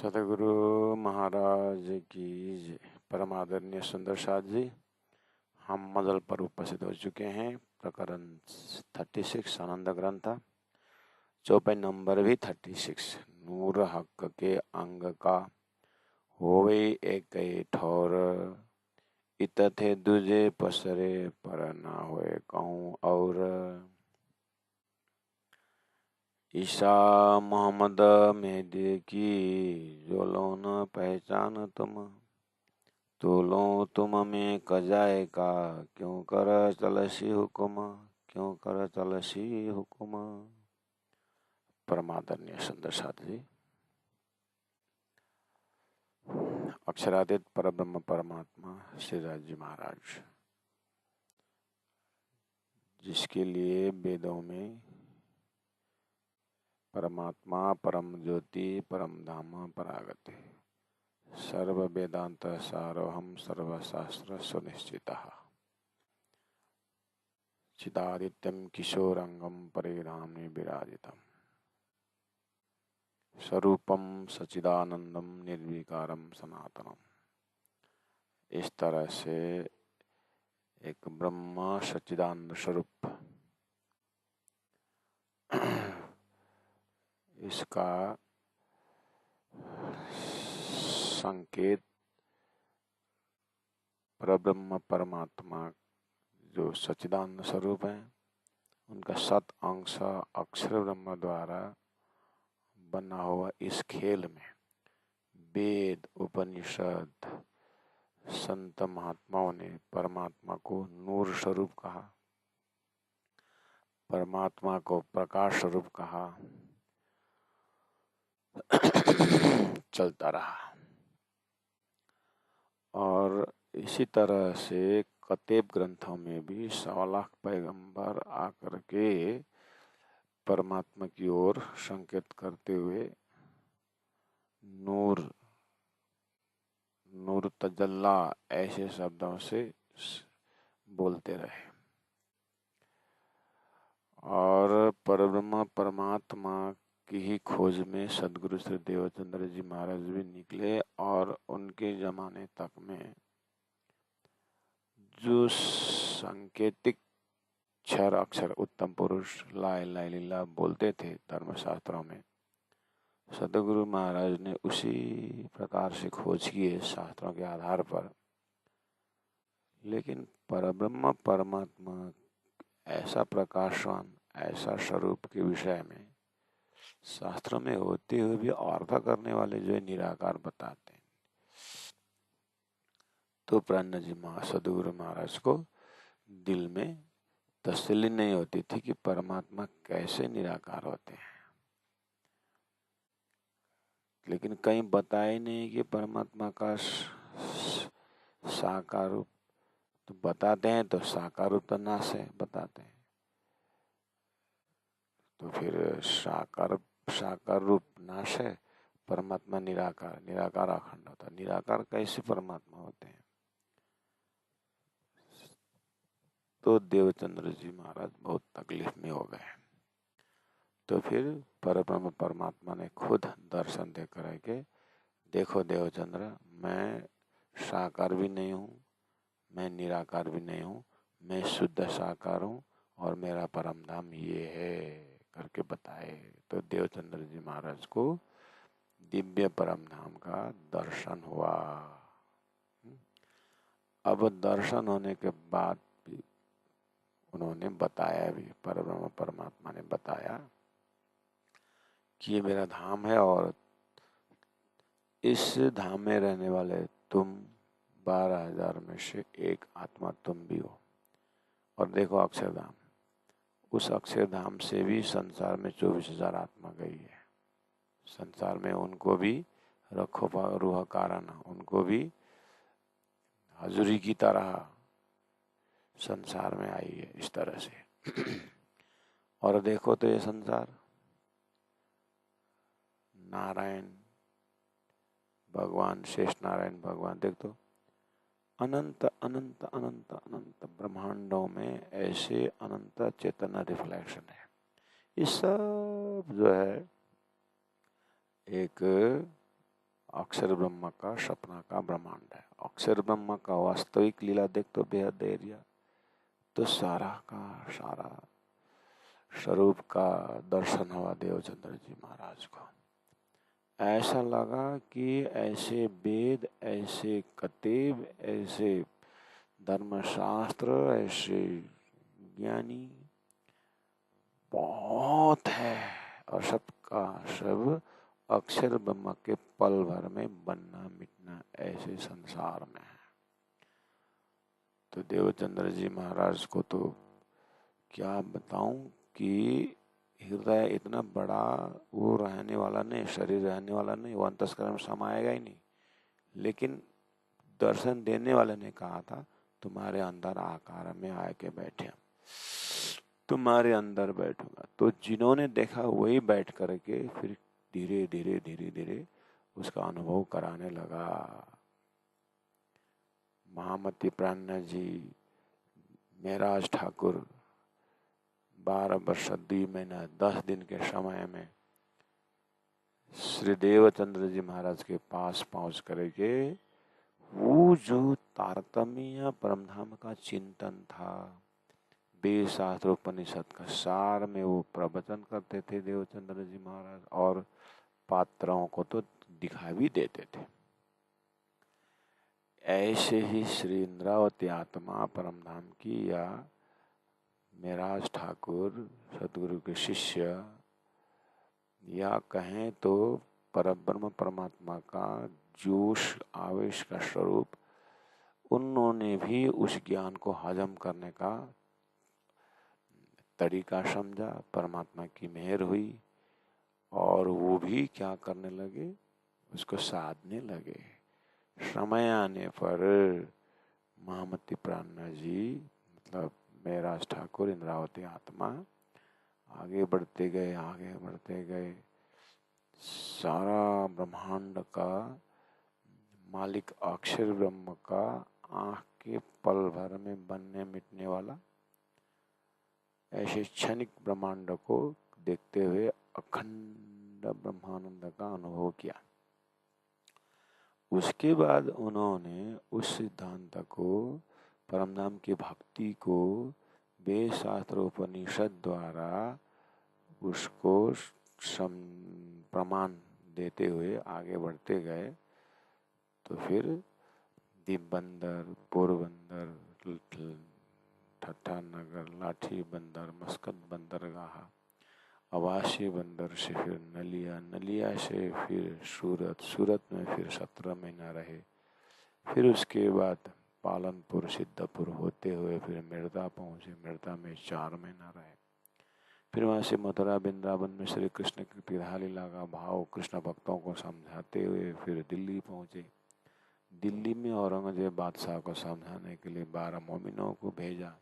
सतगुरु महाराज की जय। परम आदरणीय सुंदर साथ जी, हम मदल पर उपस्थित हो चुके हैं। प्रकरण 36 आनंद ग्रंथ, चौपाई नंबर भी 36। नूर हक के अंग का होवे एक ठौर, इत थे दूजे पसरे पर ना होए कहूँ और। ईसा मोहम्मद मेहदी की जो लो न पहचान तुम, तो लो तुम में कजाए का क्यों कर चलसी हुकुम, क्यों कर चलसी हुकुम। परमादरणीय सुंदर साथ जी, अक्षरातीत परब्रह्म परमात्मा श्री राज जी महाराज, जिसके लिए वेदों में परमात्मा परम ज्योति परम धाम परागति सर्व वेदांत सारोहम सर्वशास्त्र सुनिश्चितः चिदादित्यम किशोरंगम परिरामे विराजितम स्वरूपम सचिदानंदम निर्विकारम सनातनम। इस तरह से एक ब्रह्म सच्चिदानंद स्वरूप, इसका संकेत परब्रह्म परमात्मा जो सच्चिदानंद स्वरूप है, उनका सत अंश अक्षर ब्रह्म द्वारा बना हुआ इस खेल में वेद उपनिषद संत महात्माओं ने परमात्मा को नूर स्वरूप कहा, परमात्मा को प्रकाश स्वरूप कहा, चलता रहा। और इसी तरह से कतेब ग्रंथों में भी 1.25 लाख पैगंबर आकर के परमात्मा की ओर संकेत करते हुए नूर नूर तजल्ला ऐसे शब्दों से बोलते रहे। और परब्रह्म परमात्मा की ही खोज में सदगुरु श्री देवचंद्र जी महाराज भी निकले, और उनके जमाने तक में जो सांकेतिक क्षर अक्षर उत्तम पुरुष ला इलाहा इल्लल्लाह बोलते थे धर्मशास्त्रों में, सदगुरु महाराज ने उसी प्रकार से खोज की है शास्त्रों के आधार पर। लेकिन परब्रह्म परमात्मा ऐसा प्रकाशवान ऐसा स्वरूप के विषय में शास्त्रों में होते हुए भी अर्थ करने वाले जो निराकार बताते हैं, तो प्राण जी सदगुरु महाराज को दिल में तसल्ली नहीं होती थी कि परमात्मा कैसे निराकार होते हैं। लेकिन कहीं बताया नहीं कि परमात्मा का साकार रूप, तो बताते हैं तो साकार रूप तो नाश है बताते हैं, तो फिर साकार रूप नाश है, परमात्मा निराकार, निराकार अखंड होता है। निराकार कैसे परमात्मा होते हैं? तो देवचंद्र जी महाराज बहुत तकलीफ में हो गए। तो फिर परब्रह्म परमात्मा ने खुद दर्शन दे कर के, देखो देवचंद्र, मैं साकार भी नहीं हूँ, मैं निराकार भी नहीं हूँ, मैं शुद्ध साकार हूँ और मेरा परम धाम ये है करके बताए। तो देवचंद्र जी महाराज को दिव्य परम धाम का दर्शन हुआ। अब दर्शन होने के बाद भी उन्होंने बताया भी, परब्रह्म परमात्मा ने बताया कि ये मेरा धाम है और इस धाम में रहने वाले तुम 12,000 में से एक आत्मा तुम भी हो। और देखो अक्षरधाम, उस अक्षरधाम से भी संसार में 24,000 आत्मा गई है। संसार में उनको भी रखो रूह कारण, उनको भी हजूरी की तरह संसार में आई है इस तरह से। और देखो तो ये संसार, नारायण भगवान, शेष नारायण भगवान, देख तो अनंत अनंत अनंत अनंत ब्रह्मांडों में ऐसे अनंत चेतना रिफ्लेक्शन है। ये सब जो है एक अक्षर ब्रह्म का सपना का ब्रह्मांड है। अक्षर ब्रह्म का वास्तविक लीला देख तो बेहद एरिया, तो सारा का सारा स्वरूप का दर्शन हुआ देवचंद्र जी महाराज को। ऐसा लगा कि ऐसे वेद, ऐसे कतेब, ऐसे धर्मशास्त्र, ऐसे ज्ञानी बहुत है और सबका सब अक्षर ब्रह्म के पल भर में बनना मिटना ऐसे संसार में है। तो देवचंद्र जी महाराज को तो क्या बताऊं कि हृदय इतना बड़ा, वो रहने वाला नहीं, शरीर रहने वाला नहीं, वो अंतस्करण में समाएगा ही नहीं, लेकिन दर्शन देने वाले ने कहा था तुम्हारे अंदर आकार में आके बैठे, तुम्हारे अंदर बैठूंगा। तो जिन्होंने देखा वही बैठ करके फिर धीरे धीरे धीरे धीरे उसका अनुभव कराने लगा। महामती प्राणनाथ जी, महराज ठाकुर 12 वर्ष 2 महीना 10 दिन के समय में श्री देवचंद्र जी महाराज के पास पहुंच करके वो जो तारतम्य परमधाम का चिंतन था, वेद शास्त्र उपनिषद का सार में वो प्रवचन करते थे देवचंद्र जी महाराज, और पात्रों को तो दिखा भी देते थे। ऐसे ही श्री इंद्रावती आत्मा परमधाम की या महराज ठाकुर सदगुरु के शिष्य, या कहें तो परब्रह्म परमात्मा का जोश आवेश का स्वरूप, उन्होंने भी उस ज्ञान को हजम करने का तरीका समझा। परमात्मा की मेहर हुई और वो भी क्या करने लगे, उसको साधने लगे। समय आने पर महामती प्राणनाथ जी, मतलब महराज ठाकुर इंद्रावती आत्मा आगे बढ़ते गए, आगे बढ़ते गए। सारा ब्रह्मांड का मालिक अक्षर ब्रह्म का आँख के पल भर में बनने मिटने वाला ऐसे क्षणिक ब्रह्मांड को देखते हुए अखंड ब्रह्मानंद का अनुभव किया। उसके बाद उन्होंने उस सिद्धांत को, परमधाम की भक्ति को वेद शास्त्र उपनिषद द्वारा उसको प्रमाण देते हुए आगे बढ़ते गए। तो फिर दीप बंदर, पोरबंदर, ठट्ठा नगर, लाठी बंदर, मस्कत बंदरगाह, आवासीय बंदर से फिर नलिया, नलिया से फिर सूरत, सूरत में फिर 17 महीना रहे। फिर उसके बाद पालनपुर, सिद्धपुर होते हुए फिर मिर्दा पहुँचे, मिर्दा में 4 महीना रहे। फिर वहाँ से मथुरा वृंदावन में श्री कृष्ण की राधा लीला का भाव कृष्ण भक्तों को समझाते हुए फिर दिल्ली पहुँचे। दिल्ली में औरंगजेब बादशाह को समझाने के लिए 12 मोमिनों को भेजा,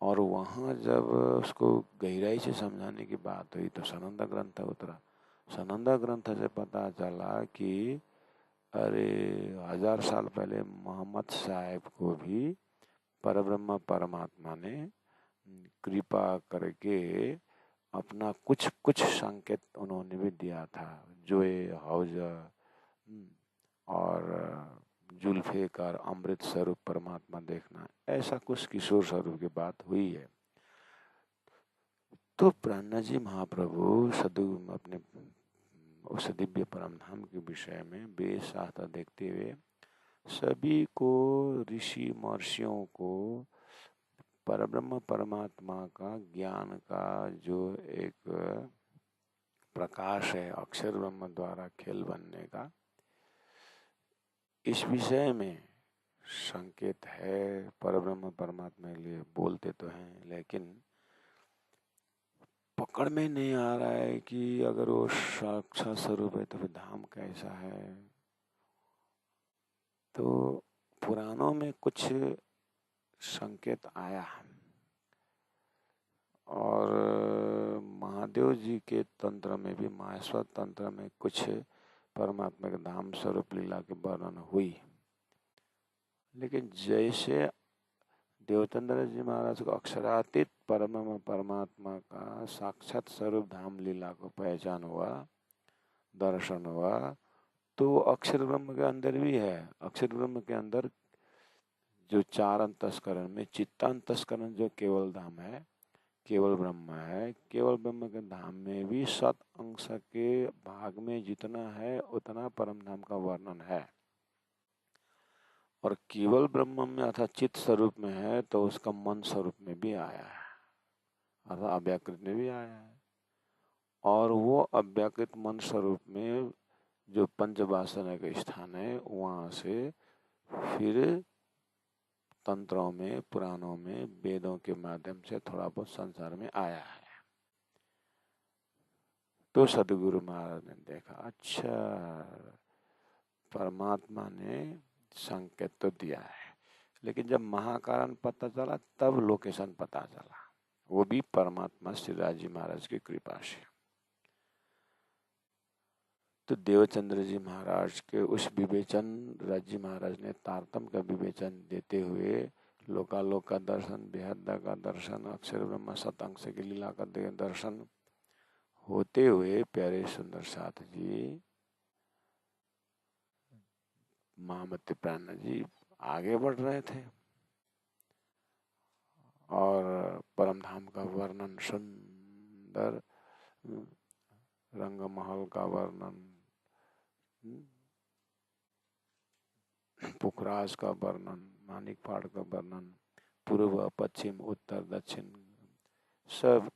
और वहाँ जब उसको गहराई से समझाने की बात हुई तो सनंद ग्रंथ उतरा। सनंद ग्रंथ से पता चला कि अरे 1000 साल पहले मोहम्मद साहब को भी परब्रह्म परमात्मा ने कृपा करके अपना कुछ कुछ संकेत उन्होंने भी दिया था। जोए हौज और जुल्फेकार अमृत स्वरूप परमात्मा देखना, ऐसा कुछ किशोर स्वरूप की बात हुई है। तो प्राणनाथ जी महाप्रभु सदगुरु अपने उस दिव्य परमधाम के विषय में वेद शास्त्र देखते हुए सभी को, ऋषि महर्षियों को परब्रह्म परमात्मा का ज्ञान का जो एक प्रकाश है अक्षर ब्रह्म द्वारा खेल बनने का, इस विषय में संकेत है। परब्रह्म परमात्मा के लिए बोलते तो हैं, लेकिन पकड़ में नहीं आ रहा है कि अगर वो साक्षात स्वरूप है तो फिर धाम कैसा है। तो पुराणों में कुछ संकेत आया, और महादेव जी के तंत्र में भी, माहेश्वर तंत्र में कुछ परमात्मा के धाम स्वरूप लीला के वर्णन हुई। लेकिन जैसे देवचंद्र जी महाराज को अक्षरातीत परब्रह्म परमात्मा का साक्षात स्वरूप धाम लीला को पहचान हुआ, दर्शन हुआ, तो अक्षर ब्रह्म के अंदर भी है। अक्षर ब्रह्म के अंदर जो चार अंतस्करण में चित्तांतस्करण जो केवल धाम है, केवल ब्रह्म है, केवल ब्रह्म के धाम में भी सत अंश के भाग में जितना है उतना परम धाम का वर्णन है। और केवल ब्रह्म में अर्थात चित्त स्वरूप में है तो उसका मन स्वरूप में भी आया है, अर्थात अव्याकृत में भी आया है। और वो अव्याकृत मन स्वरूप में जो पंचवासना के स्थान है वहां से फिर तंत्रों में, पुराणों में, वेदों के माध्यम से थोड़ा बहुत संसार में आया है। तो सदगुरु महाराज ने देखा, अच्छा परमात्मा ने संकेत तो दिया है, लेकिन जब महाकारण पता चला तब लोकेशन पता चला, वो भी परमात्मा श्री राजी महाराज की कृपा से। तो देवचंद्र जी महाराज के उस विवेचन, राजी महाराज ने तारतम का विवेचन देते हुए लोकालोक का दर्शन, बेहद का दर्शन, अक्षर ब्रह्म सतअंश की लीला का दर्शन होते हुए प्यारे सुंदर साथ जी महामती प्राण जी आगे बढ़ रहे थे और परम धाम का वर्णन, सुंदर रंग महल का वर्णन, पुखराज का वर्णन, मानिक पहाड़ का वर्णन, पूर्व पश्चिम उत्तर दक्षिण सब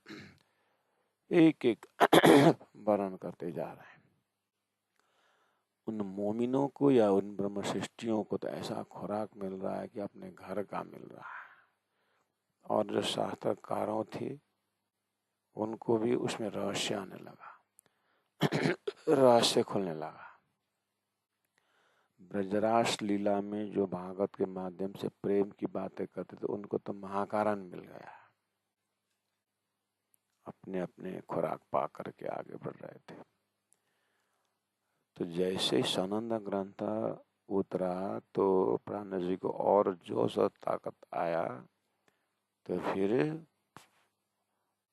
एक एक वर्णन करते जा रहे हैं। उन मोमिनों को या उन ब्रह्म सृष्टियों को तो ऐसा खुराक मिल रहा है कि अपने घर का मिल रहा है। और जो शास्त्रकारों थे उनको भी उसमें रहस्य आने लगा, रहस्य खुलने लगा। ब्रजरास लीला में जो भागवत के माध्यम से प्रेम की बातें करते थे उनको तो महाकारण मिल गया, अपने अपने खुराक पा करके आगे बढ़ रहे थे। तो जैसे सनंद ग्रंथ उतरा तो प्राण जी को और जोश और ताकत आया, तो फिर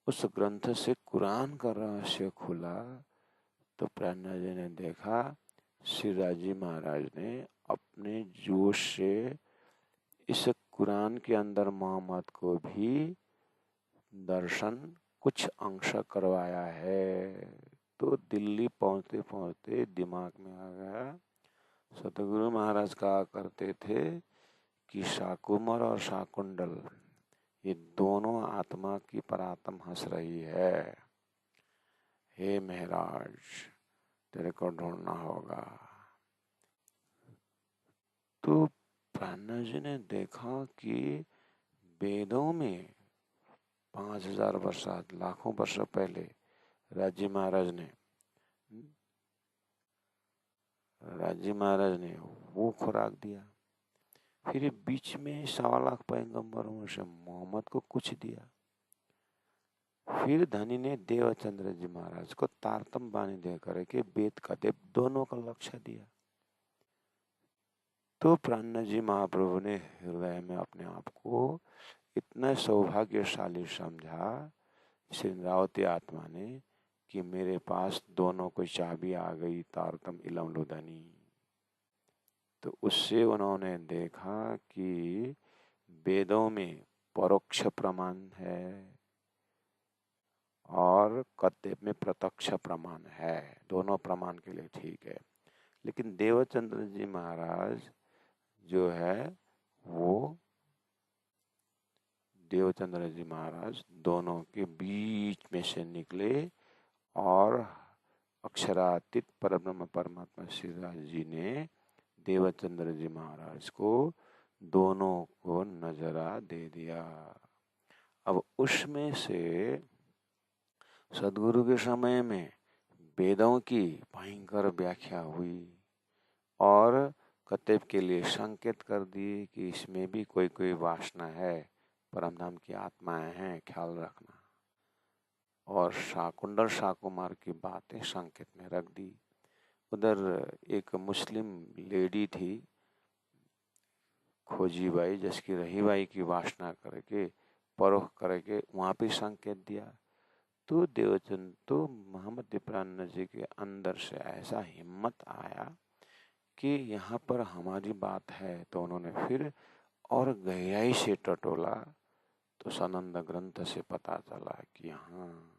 उस ग्रंथ से कुरान का रहस्य खुला। तो प्राण जी ने देखा श्री राजी महाराज ने अपने जोश से इस कुरान के अंदर मोहम्मद को भी दर्शन कुछ अंश करवाया है। तो दिल्ली पहुंचते पहुंचते दिमाग में आ गया, सतगुरु महाराज कहा करते थे कि शाकुमर और शाकुंडल ये दोनों आत्मा की परात्म हंस रही है, हे महाराज तेरे को ढूंढना होगा। तो प्राण जी ने देखा कि वेदों में 5000 वर्ष, लाखों वर्ष पहले राजी महाराज ने वो खुराक दिया। फिर बीच में 1.25 लाख पैगंबरों से मोहम्मद को कुछ दिया। फिर धनी ने देवचंद्र जी महाराज को तारतम बानी दे करके वेद का देव दोनों का लक्ष्य दिया। तो प्राण जी महाप्रभु ने हृदय में अपने आप को इतना सौभाग्यशाली समझा श्री रावती आत्मा ने कि मेरे पास दोनों को चाबी आ गई, तारतम इलम लुधनी। तो उससे उन्होंने देखा कि वेदों में परोक्ष प्रमाण है और कत्तेब में प्रत्यक्ष प्रमाण है, दोनों प्रमाण के लिए ठीक है। लेकिन देवचंद्र जी महाराज जो है वो देवचंद्र जी महाराज दोनों के बीच में से निकले और अक्षरातीत परब्रह्म परमात्मा श्री राज जी ने देवचंद्र जी महाराज को दोनों को नजरा दे दिया। अब उसमें से सदगुरु के समय में वेदों की भयंकर व्याख्या हुई और कत्तेब के लिए संकेत कर दिए कि इसमें भी कोई कोई वासना है, परमधाम की आत्माएं हैं, ख्याल रखना। और शाकुंडल शाकुमार की बातें संकेत में रख दी। उधर एक मुस्लिम लेडी थी खोजी बाई, जिसकी रही बाई की वासना करके परोख करके वहां भी संकेत दिया। तो देवचंद तो मोहम्मद प्राण जी के अंदर से ऐसा हिम्मत आया कि यहाँ पर हमारी बात है। तो उन्होंने फिर और गहराई से टटोला तो सनंद ग्रंथ से पता चला कि हाँ,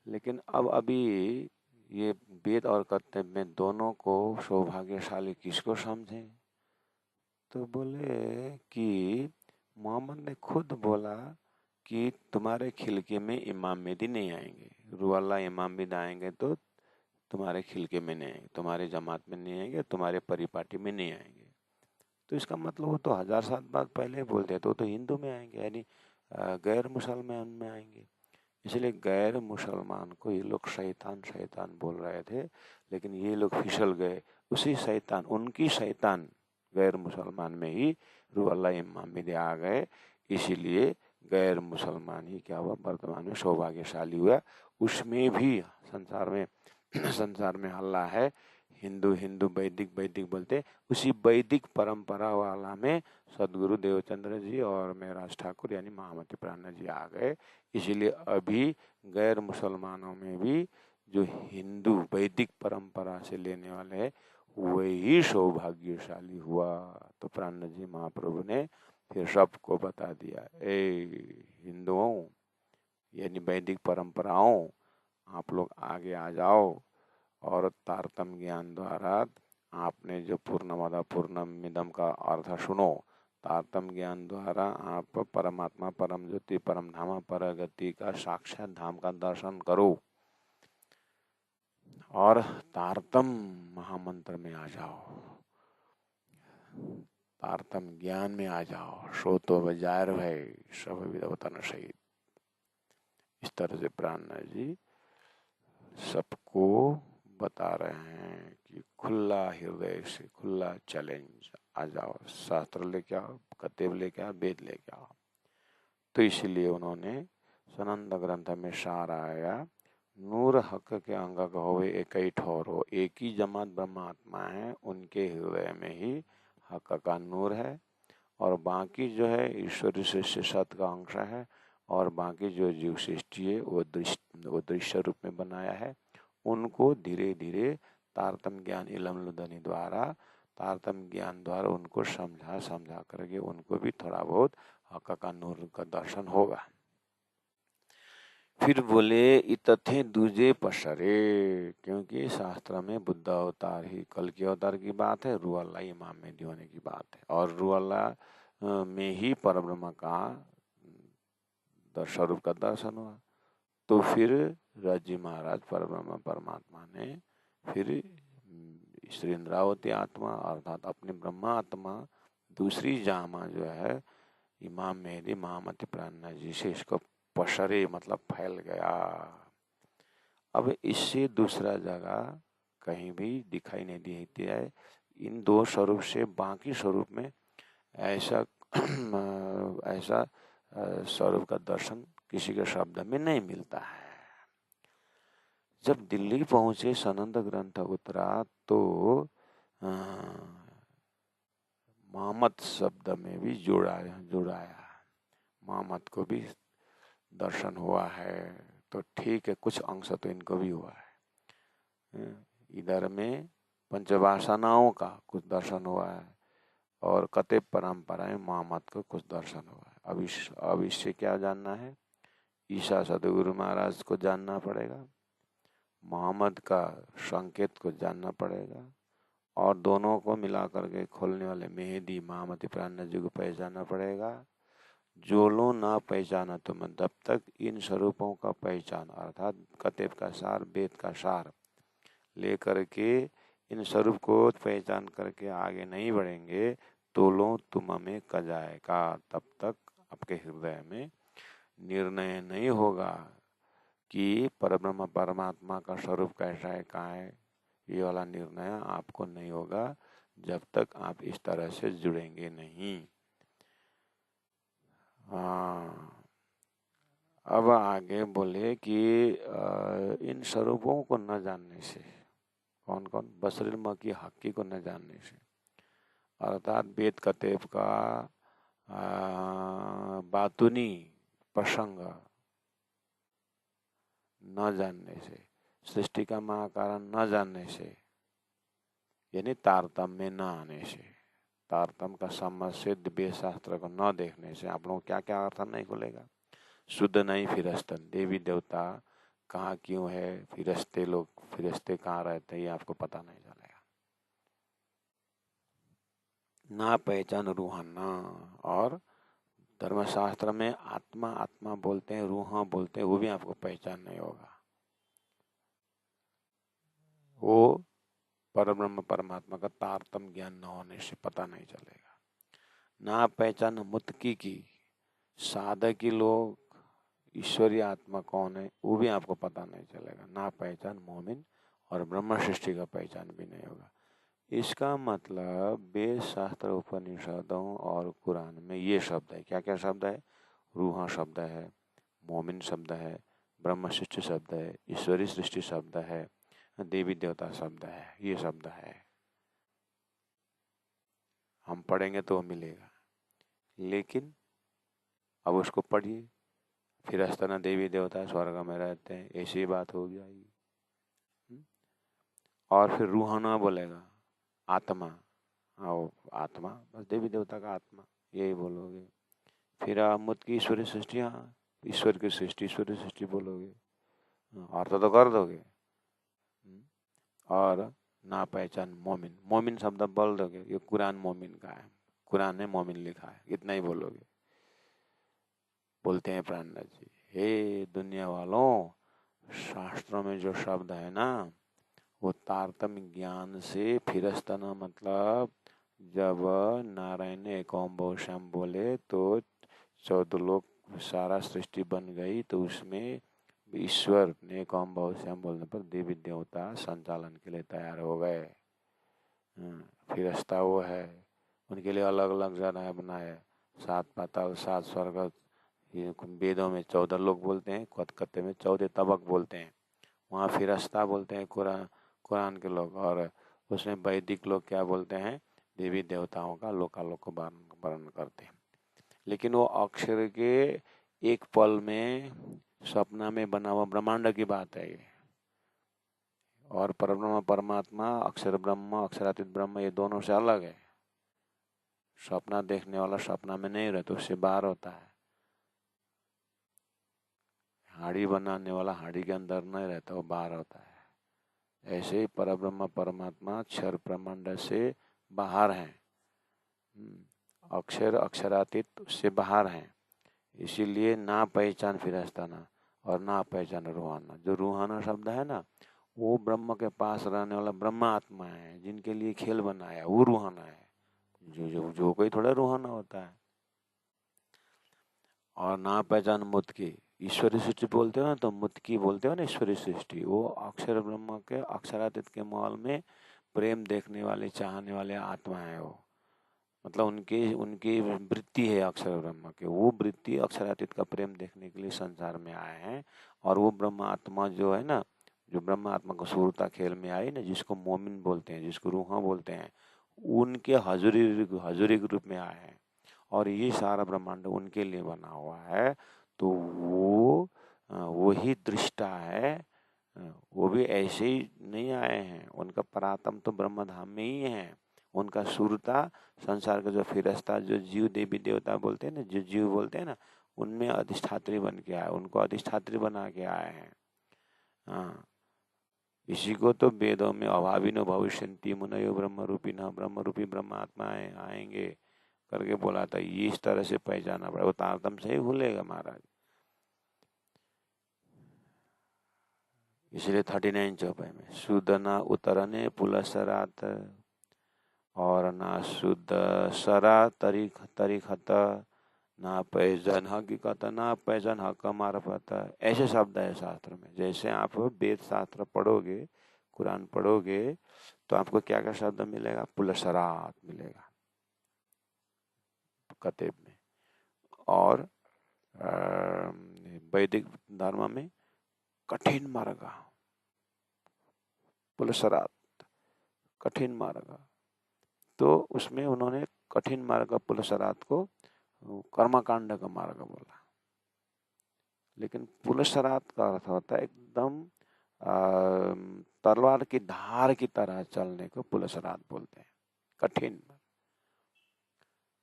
लेकिन अब अभी ये वेद और कर्तव्य में दोनों को सौभाग्यशाली किसको समझें? तो बोले कि मोहम्मद ने खुद बोला कि तुम्हारे खिलके में इमाम मेहदी नहीं आएंगे, रुअल्लाह इमाम मेहदी आएंगे तो तुम्हारे खिलके में नहीं आएंगे, तुम्हारे जमात में नहीं आएंगे, तुम्हारे परिपाटी में नहीं आएंगे। तो इसका मतलब वो तो 1000 साल बाद पहले बोलते तो हिंदू में आएंगे, यानी गैर मुसलमान में आएंगे। इसलिए गैर मुसलमान को ये लोग शैतान शैतान बोल रहे थे, लेकिन ये लोग फिसल गए उसी शैतान, उनकी शैतान गैर मुसलमान में ही रुअल्लाह इमाम में आ गए। इसीलिए गैर मुसलमान ही क्या हुआ, वर्तमान में सौभाग्यशाली हुआ। उसमें भी संसार में हल्ला है, हिंदू हिंदू वैदिक वैदिक बोलते। उसी वैदिक परंपरा वाला में सदगुरु देवचंद्र जी और मेहराज ठाकुर यानी महामती प्राणा जी आ गए। इसीलिए अभी गैर मुसलमानों में भी जो हिंदू वैदिक परंपरा से लेने वाले हैं वही सौभाग्यशाली हुआ। तो प्राणा जी महाप्रभु ने फिर सबको बता दिया, ए हिंदुओं यानी वैदिक परंपराओं, आप लोग आगे आ जाओ और तारतम्य ज्ञान द्वारा आपने जो पूर्णमद पूर्णमिदम का अर्थ सुनो, तारतम्य ज्ञान द्वारा आप परमात्मा परम ज्योति परम धाम पर गति का साक्षात धाम का दर्शन करो और तारतम्य महामंत्र में आ जाओ, तारतम्य ज्ञान में आ जाओ। श्रोतो बजायर भय सब विदवतन सहित। इस तरह से प्राणनाथ जी सबको बता रहे हैं कि खुला हृदय से खुला चैलेंज, आ जाओ, शास्त्र लेके आओ, कतेब लेके आओ, वेद लेके आओ। तो इसलिए उन्होंने सनंद ग्रंथ में सार आया, नूर हक के अंग होवे एक ही ठोरो, एक ही जमात ब्रह्मात्मा है, उनके हृदय में ही हक का नूर है और बाकी जो है ईश्वरी सृष्टि सत का अंश है और बाकी जो जीव सृष्टि है वो दृश्य रूप में बनाया है। उनको धीरे धीरे तारतम्य ज्ञान इलम लुदनी द्वारा, तारतम्य ज्ञान द्वारा उनको समझा करके उनको भी थोड़ा बहुत हक का नूर का दर्शन होगा। फिर बोले इतथे दूजे पसरे, क्योंकि शास्त्र में बुद्ध अवतार ही कल के अवतार की बात है, रुअल्लाह इमाम मेहदी होने की बात है और रुअल्लाह में ही परब्रह्म का स्वरूप का दर्शन हुआ। तो फिर राजी महाराज परब्रह्म परमात्मा ने फिर श्री इंद्रावती आत्मा अर्थात अपनी ब्रह्मा आत्मा दूसरी जामा जो है इमाम मेहदी महामती प्राणनाथ जी से इसको पसरे मतलब फैल गया। अब इससे दूसरा जगह कहीं भी दिखाई नहीं देती है। इन दो स्वरूप से बाकी स्वरूप में ऐसा ऐसा स्वरूप का दर्शन किसी के शब्द में नहीं मिलता है। जब दिल्ली पहुंचे सनंद ग्रंथ उतरा तो मोहम्मद शब्द में भी जुड़ाया मोहम्मद को भी दर्शन हुआ है। तो ठीक है, कुछ अंश तो इनको भी हुआ है। इधर में पंचवासनाओं का कुछ दर्शन हुआ है और कतेब परंपराएं मोहम्मद को कुछ दर्शन हुआ है। अब इससे क्या जानना है? ईसा सदगुरु महाराज को जानना पड़ेगा, मोहम्मद का संकेत को जानना पड़ेगा और दोनों को मिला करके खोलने वाले मेहदी महामती प्राणनाथ जी को पहचानना पड़ेगा। जो लोग ना पहचाना तो मैं तब तक इन स्वरूपों का पहचान अर्थात कतेब का सार वेद का सार लेकर के इन स्वरूप को पहचान करके आगे नहीं बढ़ेंगे तो लो तुम हमें कजाएगा। तब तक आपके हृदय में निर्णय नहीं होगा कि परब्रह्म परमात्मा का स्वरूप कैसा है, कहाँ है। ये वाला निर्णय आपको नहीं होगा जब तक आप इस तरह से जुड़ेंगे नहीं। अब आगे बोले कि इन स्वरूपों को न जानने से, कौन कौन, बसरिल मकी हक्की को न जानने से अर्थात वेद कतेब का बातुनी प्रसंग न जानने से, सृष्टि का महाकारण न जानने से यानी तारतम्य न आने से, तारतम्य का समझ से, दिव्य शास्त्र को न देखने से आप लोगों को क्या क्या अर्थ नहीं खुलेगा। शुद्ध नहीं फिरस्तन, देवी देवता कहाँ क्यों है, फिरस्ते लोग फिरस्ते कहाँ रहते हैं, ये आपको पता नहीं चलेगा। ना पहचान रूहाना, और धर्मशास्त्र में आत्मा आत्मा बोलते हैं, रूहा बोलते हैं, वो भी आपको पहचान नहीं होगा। वो परब्रह्म परमात्मा का तारतम्य ज्ञान न होने से पता नहीं चलेगा। ना पहचान मुत्की की, साधक की लोग ईश्वरीय आत्मा कौन है वो भी आपको पता नहीं चलेगा। ना पहचान मोमिन, और ब्रह्म सृष्टि का पहचान भी नहीं होगा। इसका मतलब वेद शास्त्र उपनिषदों और कुरान में ये शब्द है, क्या क्या शब्द है, रूहा शब्द है, मोमिन शब्द है, ब्रह्म सृष्टि शब्द है, ईश्वरी सृष्टि शब्द है, देवी देवता शब्द है, ये शब्द है। हम पढ़ेंगे तो मिलेगा, लेकिन अब उसको पढ़िए, फिर अस्तना देवी देवता स्वर्ग में रहते हैं, ऐसी बात हो जाएगी। और फिर रूहाना बोलेगा, आत्मा, हाँ आत्मा, बस देवी देवता का आत्मा यही बोलोगे। फिर आप मुत की ईश्वरी सृष्टि, हाँ ईश्वर की सृष्टि, ईश्वरी सृष्टि बोलोगे, अर्थ तो कर दोगे। और ना पहचान मोमिन, मोमिन शब्द बोल दोगे, ये कुरान मोमिन का है, कुरान में मोमिन लिखा है, इतना ही बोलोगे। बोलते हैं प्राणनाथ जी, हे दुनिया वालों, शास्त्रों में जो शब्द है ना, वो तारतम्य ज्ञान से फिरस्तना, मतलब जब नारायण ने एक ओम बहु श्याम बोले तो 14 लोग सारा सृष्टि बन गई, तो उसमें ईश्वर ने एक ओम बहु श्याम बोलने पर देवी देवता संचालन के लिए तैयार हो गए। फिरस्ता वो है, उनके लिए अलग अलग जगह बनाए, 7 पाताल 7 स्वर्ग, ये वेदों में 14 लोग बोलते हैं, कलकत्ते में 14 तबक बोलते हैं, वहाँ फिरस्ता बोलते हैं कुरान के लोग, और उसमें वैदिक लोग क्या बोलते हैं, देवी देवताओं का लोकालोक को वर्णन करते हैं। लेकिन वो अक्षर के एक पल में सपना में बना हुआ ब्रह्मांड की बात है ये, और परब्रह्म परमात्मा अक्षर ब्रह्म अक्षरातीत ब्रह्म ये दोनों से अलग है। सपना देखने वाला सपना में नहीं रहता, उससे बाहर होता है। हाड़ी बनाने वाला हाड़ी के अंदर नहीं रहता, वो बाहर होता है। ऐसे ही परब्रह्म परमात्मा अक्षर ब्रह्मांड से बाहर हैं, अक्षर अक्षरातीत उससे बाहर हैं। इसीलिए ना पहचान फिरस्ताना और ना पहचान रूहाना। जो रूहाना शब्द है ना, वो ब्रह्म के पास रहने वाला ब्रह्म आत्मा है, जिनके लिए खेल बनाया वो रूहाना है। जो कोई थोड़ा रूहाना होता है। और ना पहचान मुत की, ईश्वरी सृष्टि बोलते हो ना, तो मुत की बोलते हो ना ईश्वरी सृष्टि, वो अक्षर ब्रह्म के अक्षरातीत के महल में प्रेम देखने वाले चाहने वाले आत्मा है वो, मतलब उनकी उनकी वृत्ति है अक्षर ब्रह्म के, वो वृत्ति अक्षरातीत का प्रेम देखने के लिए संसार में आए हैं। और वो ब्रह्म आत्मा जो है ना, जो ब्रह्म आत्मा को सूरता खेल में आई ना, जिसको मोमिन बोलते हैं, जिसको रूहा बोलते हैं, उनके हजूरी के रूप में आए हैं, और ये सारा ब्रह्मांड उनके लिए बना हुआ है। तो वो ही दृष्टा है, वो भी ऐसे ही नहीं आए हैं, उनका परात्म तो ब्रह्म धाम में ही है। उनका सूरता संसार का जो फिरस्ता, जो जीव देवी देवता बोलते हैं ना, जो जीव बोलते हैं ना, उनमें अधिष्ठात्री बन के आए, उनको अधिष्ठात्री बना के आए हैं। हाँ, इसी को तो वेदों में अभाविनो भविष्यन्ति मुनयो ब्रह्म रूपी न, ब्रह्म रूपी ब्रह्मात्मा आएंगे करके बोला था। ये इस तरह से पहचाना पड़ा, वो तारतम से ही भूलेगा महाराज। इसलिए 39 चौपाई में शुद्ध न उतरने पुलसरात, और ना शुद्ध सरा तरीखत, ना पैजन हकीकत, ना पैजन हक मारफत। ऐसे शब्द है शास्त्र में। जैसे आप वेद शास्त्र पढ़ोगे, कुरान पढ़ोगे, तो आपको क्या क्या शब्द मिलेगा, पुलसरात मिलेगा कतेब में, और वैदिक धर्म में कठिन मार्ग, पुलसरात कठिन मार्ग। तो उसमें उन्होंने कठिन मार्ग पुलसरात को कर्मकांड का मार्ग बोला। लेकिन पुलसरात का अर्थ होता है एकदम तलवार की धार की तरह चलने को पुलसरात बोलते हैं, कठिन।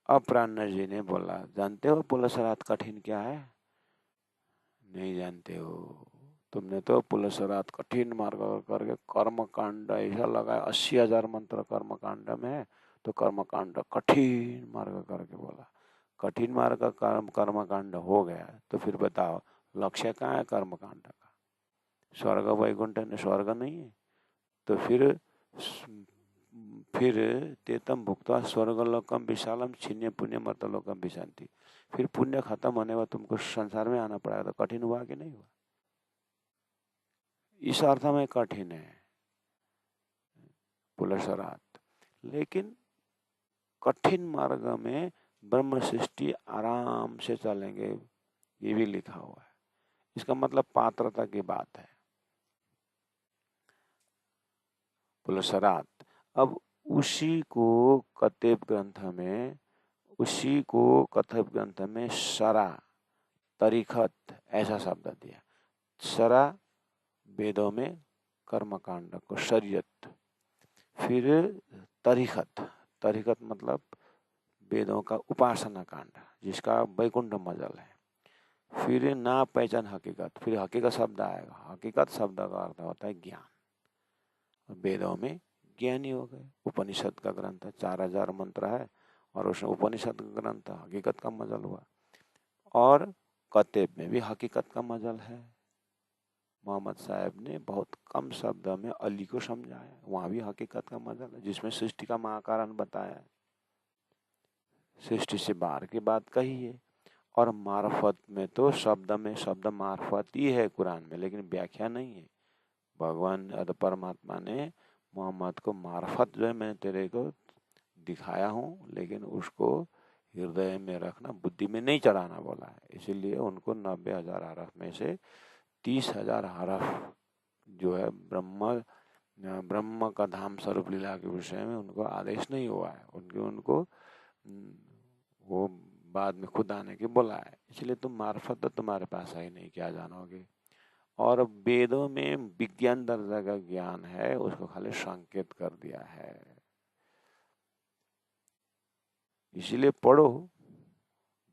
अब प्राणनाथ जी ने बोला, जानते हो पुलसरात कठिन क्या है? नहीं जानते हो? तुमने तो पुलसरात कठिन मार्ग करके कर्म कांड ऐसा लगाया, 80,000 मंत्र कर्म कांड में है, तो कर्म कांड कठिन मार्ग करके बोला। कठिन मार्ग का कर्म कांड हो गया तो फिर बताओ लक्ष्य कहाँ है कर्म कांड का? स्वर्ग वैकुंठ ने स्वर्ग नहीं है, तो फिर तेतम भुक्त्वा स्वर्गलोकम विशालम छिन्य पुण्य मर्तलोकम विशांति। फिर पुण्य खत्म होने बाद तुमको संसार में आना पड़ेगा, तो कठिन हुआ कि नहीं हुआ? इस अर्थ में कठिन है पुलसरात। लेकिन कठिन मार्ग में ब्रह्म सृष्टि आराम से चलेंगे, ये भी लिखा हुआ है। इसका मतलब पात्रता की बात है पुलसरात। अब उसी को कतेब ग्रंथ में सरा तरीखत ऐसा शब्द दिया। सरा वेदों में कर्मकांड को शरीयत, फिर तरीखत मतलब वेदों का उपासना कांड जिसका वैकुंठ मजल है। फिर ना पहचान हकीकत, फिर हकीकत शब्द आएगा। हकीकत शब्द का अर्थ होता है ज्ञान। वेदों में ज्ञानी हो गए। उपनिषद का ग्रंथ 4000 मंत्र है और उसमें उपनिषद का ग्रंथ हकीकत का मजल हुआ। और कतेब में भी हकीकत का मजल है। मोहम्मद साहब ने बहुत कम शब्द में अली को समझाया, वहां भी हकीकत का मजल है, जिसमें सृष्टि का महाकारण बताया है, सृष्टि से बाहर की बात कही है। और मार्फत में तो शब्द मार्फत ही है कुरान में, लेकिन व्याख्या नहीं है। भगवान परमात्मा ने मोहम्मद को मार्फत जो है मैं तेरे को दिखाया हूँ, लेकिन उसको हृदय में रखना, बुद्धि में नहीं चढ़ाना बोला है। इसीलिए उनको 90,000 हरफ में से 30,000 हरफ जो है ब्रह्म का धाम स्वरूप लीला के विषय में उनको आदेश नहीं हुआ है। उनको वो बाद में खुद आने के बोला है। इसलिए तुम मार्फत तो तुम्हारे पास है ही नहीं, क्या जानोगे। और वेदों में विज्ञान दर्जा का ज्ञान है, उसको खाली संकेत कर दिया है। इसीलिए पढ़ो,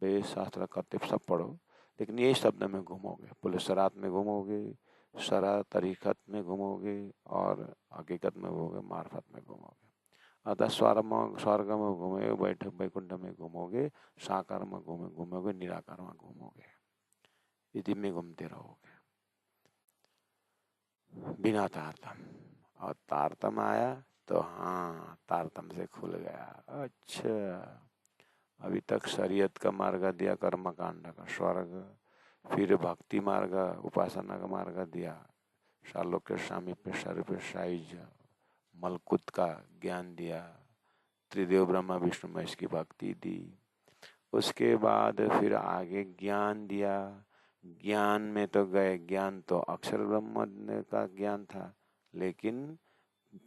वेद शास्त्र कतेब सब पढ़ो, लेकिन ये शब्द में घूमोगे, पुलसरात में घूमोगे, सरा तरीकत में घूमोगे, और हकीकत में घूमोगे, मार्फत में घूमोगे। अतः स्वर्ग में घूमोगे, वैकुंठ में घूमोगे, साकार में घूमोगे, निराकार में घूमोगे, इति में घूमते रहोगे बिना तारतम। और तारतम आया तो हाँ, तारतम से खुल गया। अच्छा, अभी तक शरीयत का मार्ग दिया, कर्म कांड का स्वर्ग, फिर भक्ति मार्ग उपासना का मार्ग दिया, शालोक्य सामीप्य स्वरूप साइज मलकुत का ज्ञान दिया, त्रिदेव ब्रह्मा विष्णु महेश की भक्ति दी। उसके बाद फिर आगे ज्ञान दिया। ज्ञान में तो गए, ज्ञान तो अक्षर ब्रह्म का ज्ञान था, लेकिन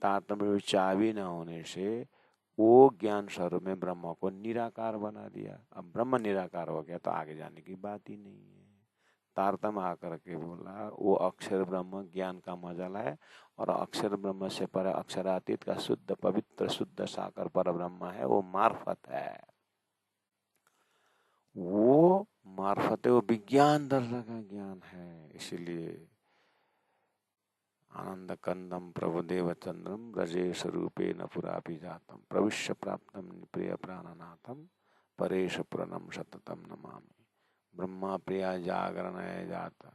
तारतम्य चाबी न होने से वो ज्ञान स्वरूप में ब्रह्म को निराकार बना दिया। अब ब्रह्म निराकार हो गया तो आगे जाने की बात ही नहीं है। तारतम आकर के बोला वो अक्षर ब्रह्म ज्ञान का मजल है, और अक्षर ब्रह्म से पर अक्षरातीत का शुद्ध पवित्र शुद्ध साकार पर ब्रह्म है, वो मार्फत है। वो मार्फत है, वो विज्ञान दर्जा का ज्ञान है। इसलिए आनंद कंदम प्रभुदेव चंद्रम ब्रजेश रूपेण पुरापि जातम प्रविश्य प्राप्तम प्रिय प्राणनाथम परेश पुरनम सततम नमामि। ब्रह्मा प्रिया जागरणय जाता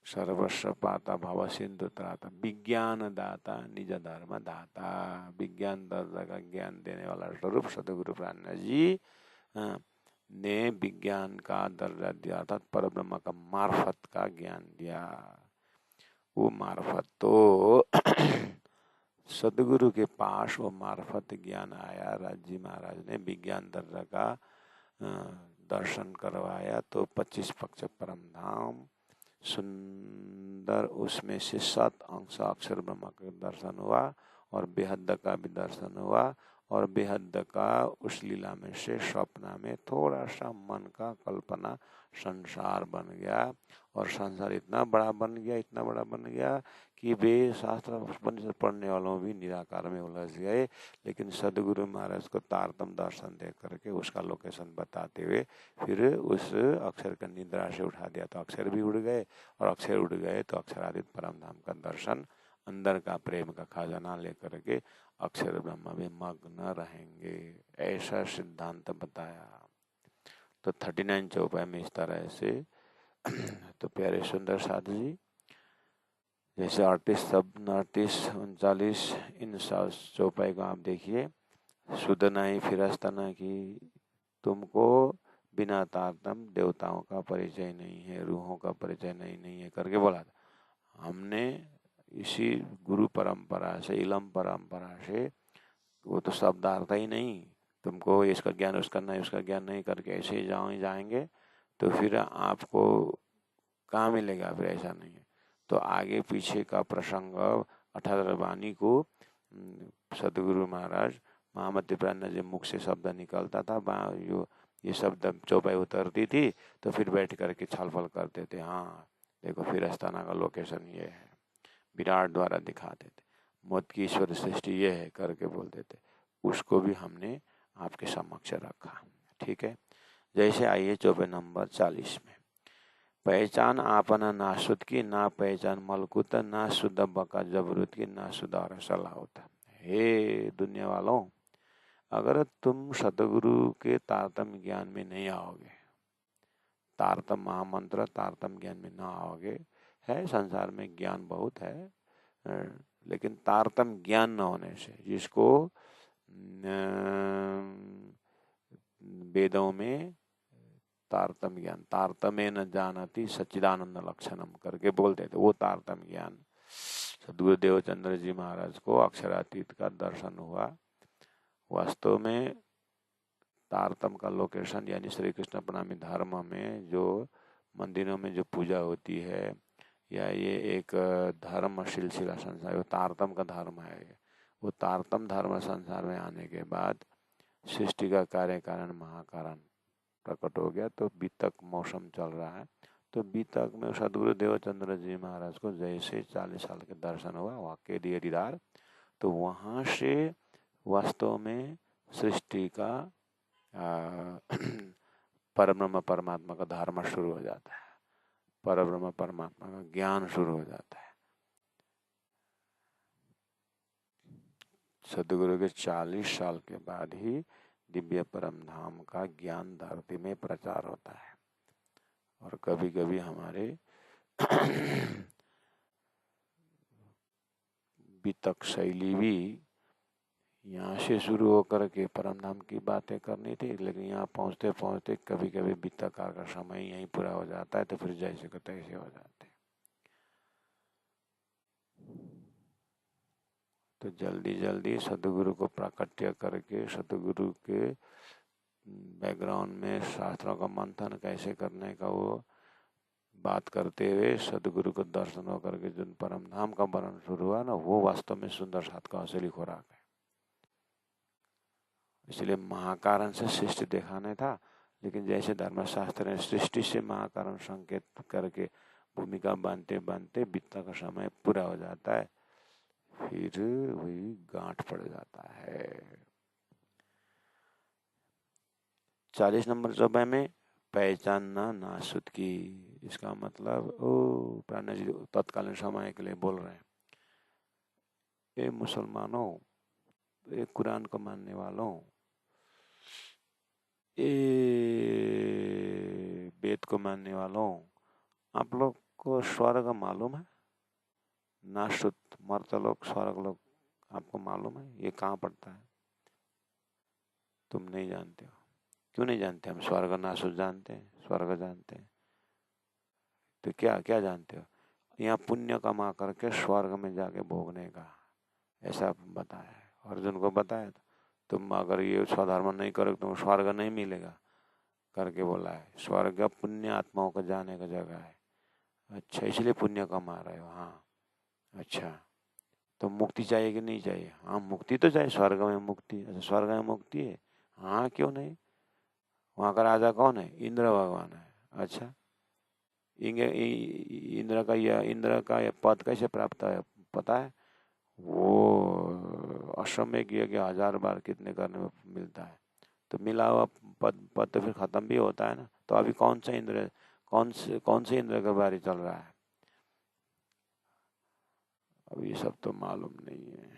सर्वस्व पाता भव सिंधु त्राता विज्ञान दाता निज धर्म दाता। विज्ञान दर्जा का ज्ञान देने वाला स्वरूप सतगुरु प्राणनाथ जी ने विज्ञान का दर्जा दिया, अर्थात पर ब्रह्म का मार्फत का ज्ञान दिया। वो मार्फत तो सदगुरु के पास वो मार्फत ज्ञान आया। राजी महाराज ने विज्ञान दर्जा का दर्शन करवाया, तो 25 पक्ष परम धाम सुंदर, उसमें से 7 अंश अक्षर ब्रह्म का दर्शन हुआ, और बेहद का भी दर्शन हुआ, और बेहद का उस लीला में से स्वप्न में थोड़ा सा मन का कल्पना संसार बन गया, और संसार इतना बड़ा बन गया, इतना बड़ा बन गया कि वे शास्त्र उपनिषद पढ़ने वालों भी निराकार में उलझ गए। लेकिन सदगुरु महाराज को तारतम दर्शन दे करके उसका लोकेशन बताते हुए फिर उस अक्षर का निद्रा से उठा दिया, तो अक्षर भी उड़ गए, और अक्षर उड़ गए तो अक्षरादित परम धाम का दर्शन, अंदर का प्रेम का खजाना लेकर के अक्षर ब्रह्म में मग्न रहेंगे, ऐसा सिद्धांत बताया। तो 39 चौपाई में इस तरह से तो प्यारे सुंदर साधु जी, जैसे 38 सब 38 39 इन चौपाई को आप देखिए, शुद्ध नहीं फिरस्तना की, तुमको बिना तारतम देवताओं का परिचय नहीं है, रूहों का परिचय नहीं है करके बोला था। हमने इसी गुरु परंपरा से, इलम परंपरा से, वो तो शब्दार्थ ही नहीं, तुमको इसका ज्ञान उसका नहीं, उसका ज्ञान नहीं करके ऐसे ही जाएंगे तो फिर आपको कहाँ मिलेगा, फिर ऐसा नहीं है। तो आगे पीछे का प्रसंग 18 वाणी को सदगुरु महाराज महामती प्राण जी मुख से शब्द निकलता था, ये शब्द चौपाई उतरती थी तो फिर बैठ करके छलफल करते थे, हाँ देखो फिर अस्थाना का लोकेशन ये है, विराट द्वारा दिखाते थे, मौत की ईश्वर सृष्टि ये है करके बोलते थे। उसको भी हमने आपके समक्ष रखा, ठीक है। जैसे आइए चौपाई नंबर 40 में, पहचान आपना ना सुध की, ना पहचान मलकुत, ना शुद्ध बका जबरूत की, ना शुद्ध और सलाह होता। हे दुनिया वालों, अगर तुम सतगुरु के तारतम ज्ञान में नहीं आओगे, तारतम महामंत्र तारतम ज्ञान में ना आओगे, है संसार में ज्ञान बहुत है, लेकिन तारतम ज्ञान न होने से, जिसको वेदों में तारतम ज्ञान, तारतमे न जानती सच्चिदानंद लक्षणम करके बोलते थे, वो तारतम ज्ञान सदगुरु देवचंद्र जी महाराज को अक्षरातीत का दर्शन हुआ। वास्तव में तारतम का लोकेशन यानी श्री कृष्ण प्रणामी धर्म में जो मंदिरों में जो पूजा होती है, या ये एक धर्म सिलसिला संसार, वो तारतम का धर्म है। वो तारतम धर्म संसार में आने के बाद सृष्टि का कार्य कारण महाकारण प्रकट हो गया। तो बीतक मौसम चल रहा है, तो बीतक में सदगुरु देवचंद्र जी महाराज को जैसे 40 साल के दर्शन हुआ वाक्य दिए दीदार, तो वहाँ से वास्तव में सृष्टि का परब्रह्म परमात्मा का धर्म शुरू हो जाता है, परब्रह्म परमात्मा का ज्ञान शुरू हो जाता है। सदगुरु के 40 साल के बाद ही दिव्य परम धाम का ज्ञान धरती में प्रचार होता है। और कभी कभी हमारे बीतक शैली भी यहाँ से शुरू होकर के परम धाम की बातें करनी थी, लेकिन यहाँ पहुँचते पहुँचते कभी कभी बीतकार का समय यहीं पूरा हो जाता है, तो फिर जैसे को तैसे हो जाते। तो जल्दी जल्दी सदगुरु को प्राकट्य करके, सदगुरु के बैकग्राउंड में शास्त्रों का मंथन कैसे करने का वो बात करते हुए सदगुरु को दर्शन होकर के जो परम धाम का वर्णन शुरू हुआ ना, वो वास्तव में सुंदर साथ का असली खुराक है। इसलिए महाकारण से सृष्टि दिखाने था, लेकिन जैसे धर्मशास्त्र ने सृष्टि से महाकारण संकेत करके भूमिका बांधते बांधते बीतता का समय पूरा हो जाता है, फिर वही गांठ पड़ जाता है। 40 नंबर चौपाई में पहचानना नासुद की, इसका मतलब प्राण जी तत्कालीन समय के लिए बोल रहे हैं, ये मुसलमानों, ये कुरान को मानने वालों, ये वेद को मानने वालों, आप लोग को स्वर्ग मालूम है? नासुद मर्तलोक स्वर्ग लोक आपको मालूम है? ये कहाँ पड़ता है? तुम नहीं जानते हो। क्यों नहीं जानते? हम स्वर्ग नासुद जानते हैं, स्वर्ग जानते हैं। तो क्या क्या जानते हो? यहाँ पुण्य कमा करके स्वर्ग में जाके भोगने का, ऐसा बताया है। अर्जुन को बताया था, तुम अगर ये स्वधर्म नहीं करोगे तुम स्वर्ग नहीं मिलेगा करके बोला है। स्वर्ग पुण्य आत्माओं को जाने का जगह है। अच्छा, इसलिए पुण्य कमा रहे हो? हाँ, अच्छा। तो मुक्ति चाहिए कि नहीं चाहिए? हाँ मुक्ति तो चाहिए, स्वर्ग में मुक्ति। अच्छा स्वर्ग में मुक्ति है, हाँ क्यों नहीं। वहाँ का राजा कौन है? इंद्र भगवान है। अच्छा इंद्र का यह पद कैसे प्राप्त है पता है? वो अश्वमेध यज्ञ 1000 बार कितने करने में मिलता है। तो मिला हुआ पद तो फिर खत्म भी होता है ना। तो अभी कौन सा इंद्र, कौन से इंद्र का बारी चल रहा है? अब ये सब तो मालूम नहीं है।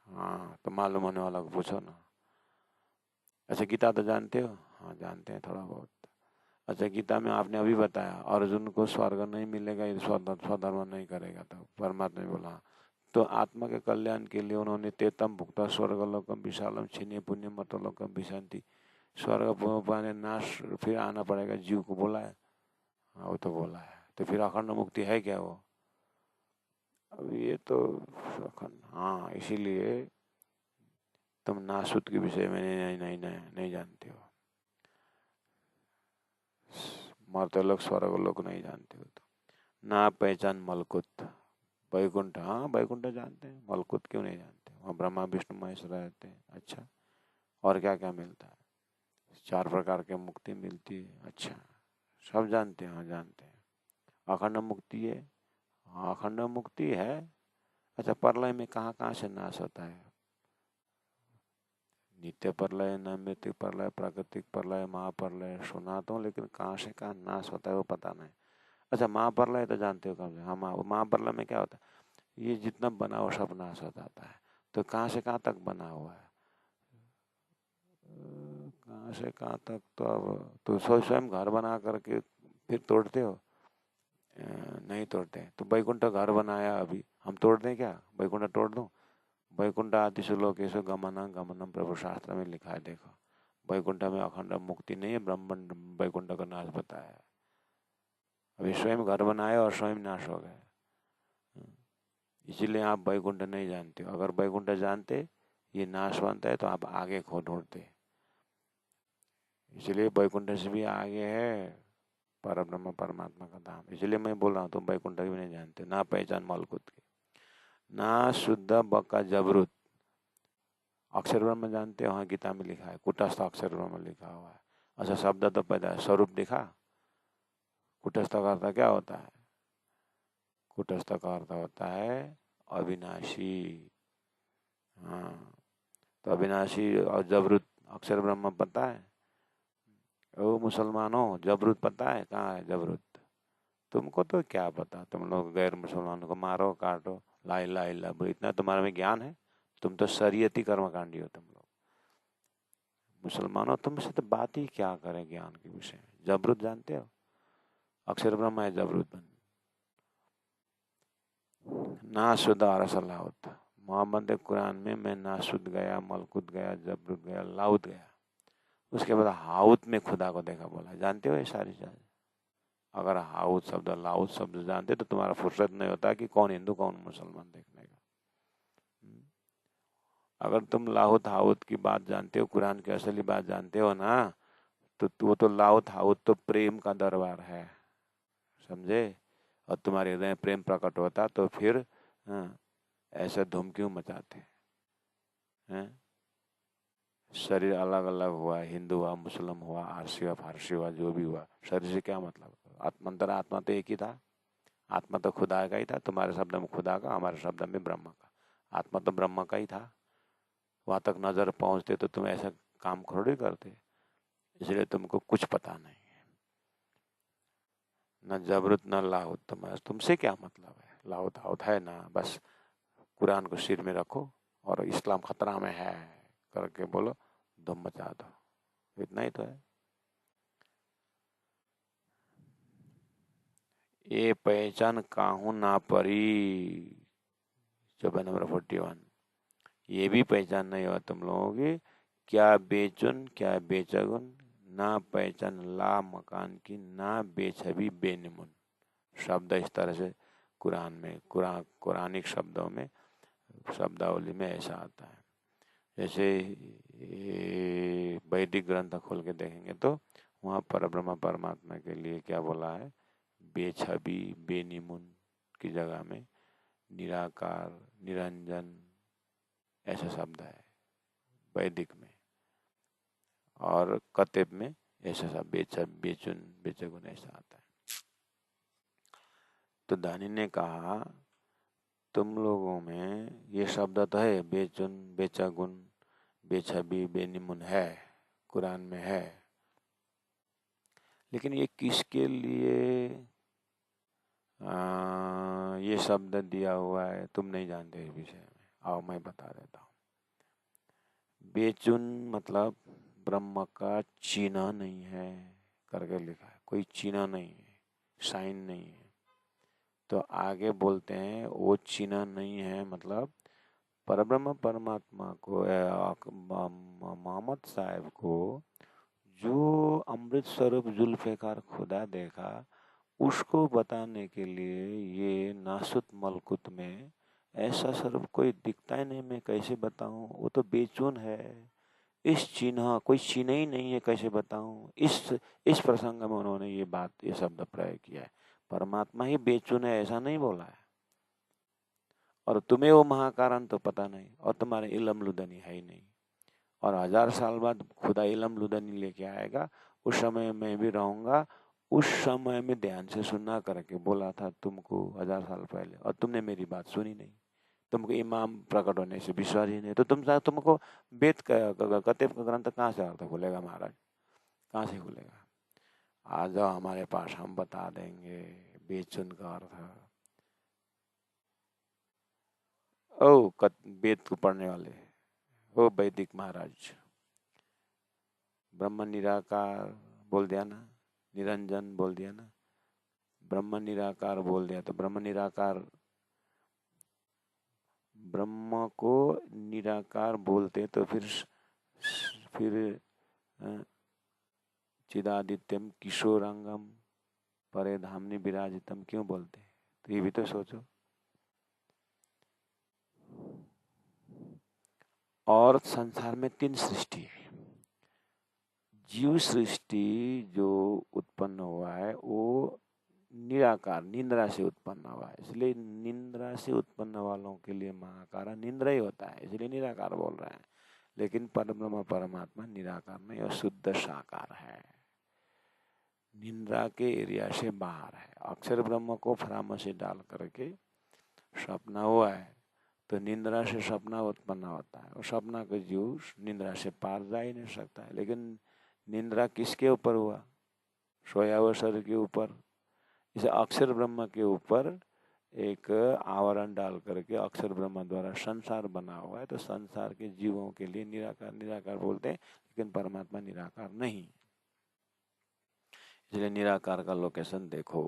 हाँ तो मालूम होने वाला को पूछो ना। अच्छा गीता तो जानते हो? हाँ जानते हैं थोड़ा बहुत। अच्छा गीता में आपने अभी बताया अर्जुन को स्वर्ग नहीं मिलेगा यदि स्वधर्म नहीं करेगा। तो परमात्मा ने बोला तो आत्मा के कल्याण के लिए उन्होंने तेतम भुक्ता स्वर्गलोकम विशालम छिन्ने पुण्य मतलोकम विशांति, स्वर्ग पाने नाश फिर आना पड़ेगा जीव को बोला है। हाँ वो तो बोला है। तो फिर अखंड मुक्ति है क्या वो? अब ये तो अखंड, हाँ इसीलिए तुम नासुत के विषय में नहीं जानते हो। मर्तलोक स्वर्ग लोक नहीं जानते हो तो। ना पहचान मलकुत वैकुंठ, हाँ वैकुंठ जानते हैं, मलकुत क्यों नहीं जानते? वहाँ ब्रह्मा विष्णु महेश रहते हैं। अच्छा और क्या क्या मिलता है? 4 प्रकार के मुक्ति मिलती है। अच्छा सब जानते हैं? हाँ जानते हैं। अखंड मुक्ति है, हाँ अखंड मुक्ति है। अच्छा प्रलय में कहाँ कहाँ से नाश होता है? नित्य प्रलय, नैमित्तिक प्रलय, प्राकृतिक प्रलय, महाप्रलय सुना तो, लेकिन कहाँ से कहाँ नाश होता है वो पता नहीं। अच्छा महाप्रलय तो जानते हो कब से? हाँ महाप्रलय में क्या होता है? ये जितना बना हुआ सब नाश हो जाता है। तो कहाँ से कहाँ तक बना हुआ है? कहाँ से कहाँ तक तो अब तो स्वयं घर बना करके फिर तोड़ते हो? नहीं तोड़ते। तो वैकुंठ घर बनाया अभी, हम तोड़ दें क्या? वैकुंठ तोड़ दूं? वैकुंठ आदिशु लोकेशु गमनम गमनम प्रभु शास्त्र में लिखा है देखो। वैकुंठ में अखंड मुक्ति नहीं है, ब्रह्मंड वैकुंठ का नाश बताया है। अभी स्वयं घर बनाए और स्वयं नाश हो गए, इसीलिए आप वैकुंठ नहीं जानते हो। अगर वैकुंठ जानते ये नाश बनता है तो आप आगे खो ढूंढते। इसलिए वैकुंठ से भी आगे है पर ब्रह्म परमात्मा का धाम। इसलिए मैं बोल रहा हूँ तुम वैकुंठ भी नहीं जानते। ना पहचान मलकुत की, ना शुद्ध बका जबरुत। अक्षर ब्रह्म जानते हो? हाँ गीता में लिखा है कुटस्थ अक्षर ब्रह्म लिखा हुआ है। अच्छा शब्द तो पैदा है, स्वरूप दिखा। कुटस्थ का अर्थ क्या होता है? कुटस्थ का अर्थ होता है अविनाशी। हाँ तो अविनाशी और जबरुत अक्षर ब्रह्म पता है? ओ मुसलमानों जबरुत पता है? कहाँ है जबरुत? तुमको तो क्या पता, तुम लोग गैर मुसलमानों को मारो काटो ला इलाहा इल्लल्लाह, इतना तुम्हारे में ज्ञान है? तुम तो शरीयती कर्मकांडी हो तुम लोग। मुसलमानों तुमसे तो बात ही क्या करें ज्ञान के विषय में। जबरुत जानते हो? अक्षर ब्रह्म है जबरुत बन ना शुद्ध अरसलाउत। मोहम्मद कुरान में मैं नासुद गया, मलकुत गया, जबरुत गया, लाउत गया। उसके बाद हाउत में खुदा को देखा बोला। जानते हो ये सारी चीजें? अगर हाउत शब्द लाउत शब्द जानते तो तुम्हारा फुर्सत नहीं होता कि कौन हिंदू कौन मुसलमान देखने का। अगर तुम लाहुत हाउत की बात जानते हो, कुरान की असली बात जानते हो ना, तो वो तो लाहुत हाउत तो प्रेम का दरबार है, समझे? और तुम्हारे हृदय प्रेम प्रकट होता तो फिर ऐसे धूम क्यों मचाते हैं? शरीर अलग अलग हुआ, हिंदू हुआ, मुस्लिम हुआ, आरसी हुआ, फारसी हुआ, जो भी हुआ, शरीर से क्या मतलब? आत्मंतर आत्मा तो एक ही था। आत्मा तो खुदा का ही था। तुम्हारे शब्द में खुदा का, हमारे शब्द में ब्रह्म का। आत्मा तो ब्रह्म का ही था। वहां तक नजर पहुंचते तो तुम ऐसा काम थोड़ी करते। इसलिए तुमको कुछ पता नहीं है। न जबरत न लाहुत। तुमसे क्या मतलब है? लाहुत हाउत है ना, बस कुरान को सिर में रखो और इस्लाम खतरा में है करके बोलो, धूम मचा दो, इतना ही तो है। ये पहचान काहू ना परी। चौपाई नंबर 41। ये भी पहचान नहीं हुआ तुम लोगों की। क्या बेचुन क्या बेचगुन, ना पहचान ला मकान की, ना बेछबी बेनिमुन। शब्द इस तरह से कुरान में, कुरानिक शब्दों में, शब्दावली में ऐसा आता है। जैसे वैदिक ग्रंथ खोल के देखेंगे तो वहाँ पर ब्रह्म परमात्मा के लिए क्या बोला है? बेछबी बेनिमुन की जगह में निराकार, निरंजन ऐसा शब्द है वैदिक में, और कतेब में ऐसा शब्द बेचुन बेचगुन ऐसा आता है। तो दानी ने कहा तुम लोगों में ये शब्द तो है, बेचुन बेचगुन बेछबी बेनिमुन है, कुरान में है, लेकिन ये किसके लिए ये शब्द दिया हुआ है तुम नहीं जानते इस विषय में। आओ मैं बता देता हूँ। बेचुन मतलब ब्रह्म का चिन्ह नहीं है करके लिखा है, कोई चिन्ह नहीं है, साइन नहीं है। तो आगे बोलते हैं वो चिन्ह नहीं है, मतलब परब्रह्म परमात्मा को मोहम्मद साहब को जो अमृत स्वरूप जुल्फ़िकार खुदा देखा, उसको बताने के लिए ये नासुत मलकुत में ऐसा स्वरूप कोई दिखता ही नहीं, मैं कैसे बताऊं, वो तो बेचून है, इस चिन्ह कोई चिन्ह ही नहीं है, कैसे बताऊं। इस प्रसंग में उन्होंने ये शब्द प्रयोग किया है। परमात्मा ही बेचून है ऐसा नहीं बोला है, और तुम्हें वो महाकारण तो पता नहीं, और तुम्हारे इल्म लुदनी है ही नहीं, और 1000 साल बाद खुदा इल्म लुदनी लेके आएगा, उस समय मैं भी रहूंगा। उस समय में ध्यान से सुनना करके बोला था तुमको 1000 साल पहले, और तुमने मेरी बात सुनी नहीं, तुमको इमाम प्रकट होने से विश्वास ही नहीं, तो तुमको वेद कतेब का ग्रंथ कहाँ से अर्थ खुलेगा महाराज, कहाँ से खुलेगा। आ जाओ हमारे पास, हम बता देंगे बेचुन का अर्थ। ओ वेद को पढ़ने वाले, ओ वैदिक महाराज, ब्रह्म निराकार बोल दिया ना, निरंजन बोल दिया ना, ब्रह्म निराकार बोल दिया, तो ब्रह्म निराकार, ब्रह्म को निराकार बोलते तो फिर चिदादित्यम किशोरांगम परे धामनि विराजितम क्यों बोलते, तो ये भी तो सोचो। और संसार में 3 सृष्टि है। जीव सृष्टि जो उत्पन्न हुआ है वो निराकार निंद्रा से उत्पन्न हुआ है, इसलिए निंद्रा से उत्पन्न वालों के लिए महाकार निंद्रा ही होता है, इसलिए निराकार बोल रहे हैं। लेकिन परब्रह्म परमात्मा निराकार नहीं और शुद्ध साकार है, निंद्रा के एरिया से बाहर है। अक्षर ब्रह्म को फ्राम से डाल करके सपना हुआ है, तो निंद्रा से सपना उत्पन्न होता है, और सपना का जीव निंद्रा से पार जा ही नहीं सकता है। लेकिन निंद्रा किसके ऊपर हुआ, सोया हुआ शरीर के ऊपर, इसे अक्षर ब्रह्म के ऊपर एक आवरण डाल करके अक्षर ब्रह्म द्वारा संसार बना हुआ है, तो संसार के जीवों के लिए निराकार निराकार बोलते हैं, लेकिन परमात्मा निराकार नहीं। इसलिए निराकार का लोकेशन देखो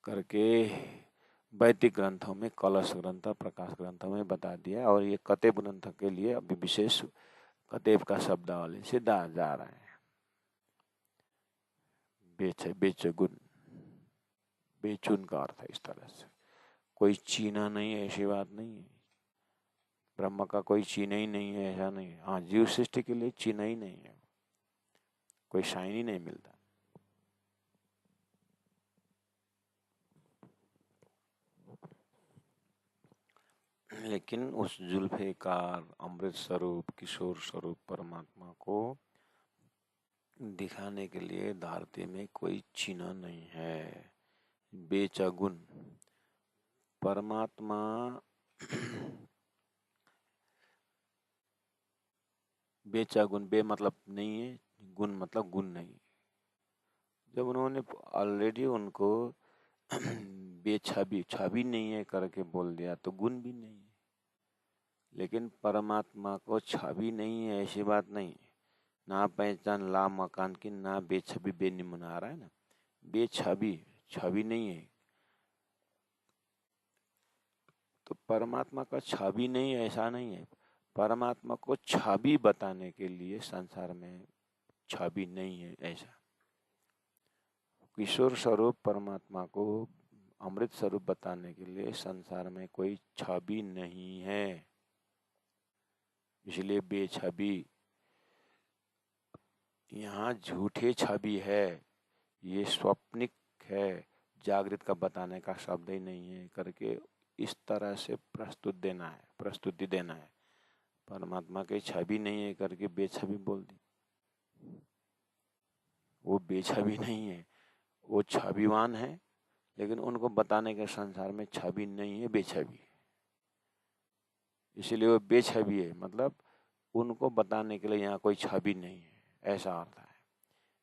करके वैदिक ग्रंथों में, कलश ग्रंथ प्रकाश ग्रंथों में बता दिया, और ये कतेब ग्रंथ के लिए अभी विशेष कतेब का शब्दावली से जा रहा है। बेचगुन बेचुन का अर्थ है इस तरह से, कोई चीना नहीं है ऐसी बात नहीं है, ब्रह्म का कोई चीना ही नहीं है ऐसा नहीं है। हाँ, जीव सृष्टि के लिए चीना ही नहीं है, कोई शाइन ही नहीं मिलता। लेकिन उस जुल्फ़िकार अमृत स्वरूप किशोर स्वरूप परमात्मा को दिखाने के लिए धरती में कोई चिन्ह नहीं है। बेचगुन परमात्मा बेचगुन, बे मतलब नहीं है, गुण मतलब गुण नहीं। जब उन्होंने ऑलरेडी उनको बेछबी छवि नहीं है करके बोल दिया, तो गुण भी नहीं है। लेकिन परमात्मा को छवि नहीं है ऐसी बात नहीं है, ना पहचान ला मकान की, ना बेछबी बेनिमुन आ रहा है ना, बेछबी छवि नहीं है। तो परमात्मा का छवि नहीं है ऐसा नहीं है, परमात्मा को छवि बताने के लिए संसार में छवि नहीं है ऐसा। किशोर स्वरूप परमात्मा को अमृत स्वरूप बताने के लिए संसार में कोई छवि नहीं है, इसलिए बेछबी। यहाँ झूठे छवि है, ये स्वप्निक है, जागृत का बताने का शब्द ही नहीं है करके इस तरह से प्रस्तुति देना है। परमात्मा की छवि नहीं है करके बेछवि बोल दी, वो बेछवि नहीं है, वो छविवान है, लेकिन उनको बताने के संसार में छवि नहीं है, बेछवि है, इसीलिए वो बेछवि है। मतलब उनको बताने के लिए यहाँ कोई छवि नहीं है, ऐसा अर्थ है।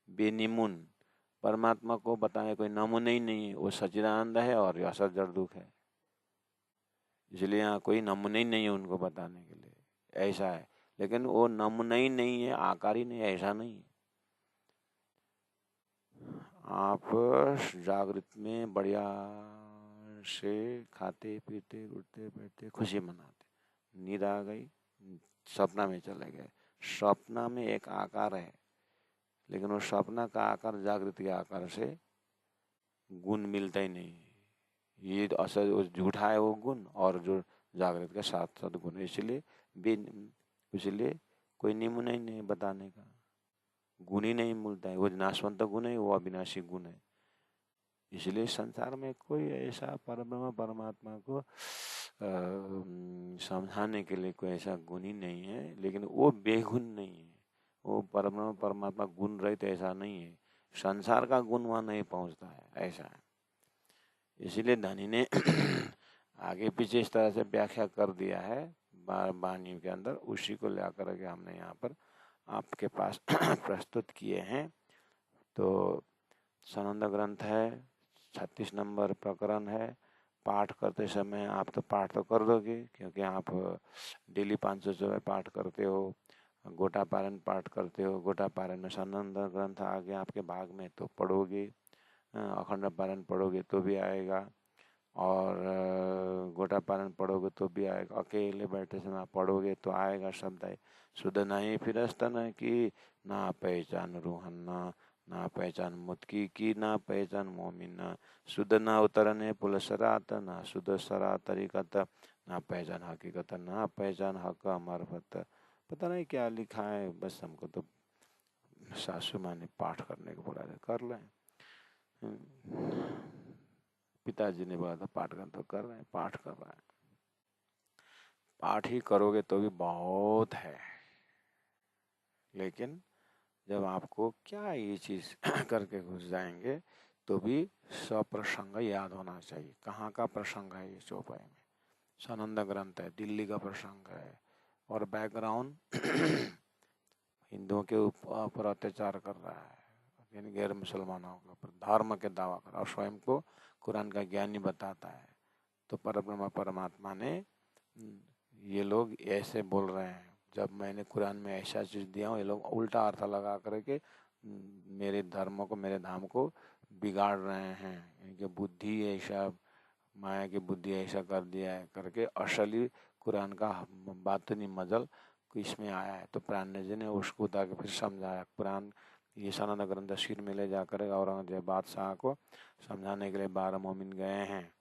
बेनिमुन, परमात्मा को बताने कोई नमूने ही नहीं है, वो सच्चिदानंद है और असत जड़ दुख है, इसलिए यहाँ कोई नमूने ही नहीं है उनको बताने के लिए, ऐसा है। लेकिन वो नमूना ही नहीं है, आकार ही नहीं है, ऐसा नहीं है। आप जागृत में बढ़िया से खाते पीते उठते बैठते खुशी मनाते, नींद आ गई, सपना में चले गए, सपना में एक आकार है, लेकिन वो सपना का आकार जागृत के आकार से गुण मिलता ही नहीं। ये तो असल झूठा है वो गुण, और जो जागृत के साथ साथ गुण, इसलिए कोई नमूना ही नहीं बताने का, गुण ही नहीं मिलता है। वो नाशवंत गुण है, वो अविनाशी गुण है। इसलिए संसार में कोई ऐसा परब्रह्म परमात्मा को समझाने के लिए कोई ऐसा गुण ही नहीं है, लेकिन वो बेगुण नहीं है। वो परब्रह्म परमात्मा गुण रहित ऐसा नहीं है, संसार का गुण वहाँ नहीं पहुँचता है, ऐसा है। इसीलिए धनी ने आगे पीछे इस तरह से व्याख्या कर दिया है वाणी के अंदर, उसी को लेकर के हमने यहाँ पर आपके पास प्रस्तुत किए हैं। तो सनंद ग्रंथ है, 36 नंबर प्रकरण है। पाठ करते समय आप तो पाठ तो कर दोगे, क्योंकि आप डेली 500 पाठ करते हो, गोटा पारायण पाठ करते हो, गोटा पारायण में सनंद ग्रंथ आ गया आपके भाग में तो पढ़ोगे, अखंड पारायण पढ़ोगे तो भी आएगा, और गोटा पारायण पढ़ोगे तो भी आएगा, अकेले बैठे समय आप पढ़ोगे तो आएगा शब्द है। सुध नहीं फिरस्तन की, ना पहचान रूहन्ना, ना पहचान मुत्की की, ना पहचान मोमिना, सुध ना उतरने पुल सरात, ना सुध सरा तरीकत, ना पहचान हकीकत, ना पहचान हक मार्फत। पता नहीं क्या लिखा है, बस हमको तो सासू माँ ने पाठ करने को बोला, कर लें। पिताजी ने बोला था पाठ कर, तो कर रहे हैं, पाठ कर रहे हैं। पाठ ही करोगे तो भी बहुत है, लेकिन जब आपको क्या ये चीज करके घुस जाएंगे तो भी सप्रसंग याद होना चाहिए। कहाँ का प्रसंग है ये? चौपाई में सनंद ग्रंथ है, दिल्ली का प्रसंग है, और बैकग्राउंड हिंदुओं के ऊपर अत्याचार कर रहा है, यानी गैर मुसलमानों के ऊपर धर्म के दावा कर, और स्वयं को कुरान का ज्ञानी बताता है। तो परब्रह्म परमात्मा ने ये लोग ऐसे बोल रहे हैं, जब मैंने कुरान में ऐसा चीज़ दिया हूँ, ये लोग उल्टा अर्थ लगा करके मेरे धर्म को, मेरे धाम को बिगाड़ रहे हैं। इनकी बुद्धि ऐसा, माया की बुद्धि ऐसा कर दिया है करके असली कुरान का बात तो नहीं मजल इसमें आया है। तो प्राण जी ने उसको उतार के फिर समझाया। कुरान ये सनद ग्रंथ सिर में ले जाकर औरंगजेब बादशाह को समझाने के लिए 12 मोमिन गए हैं।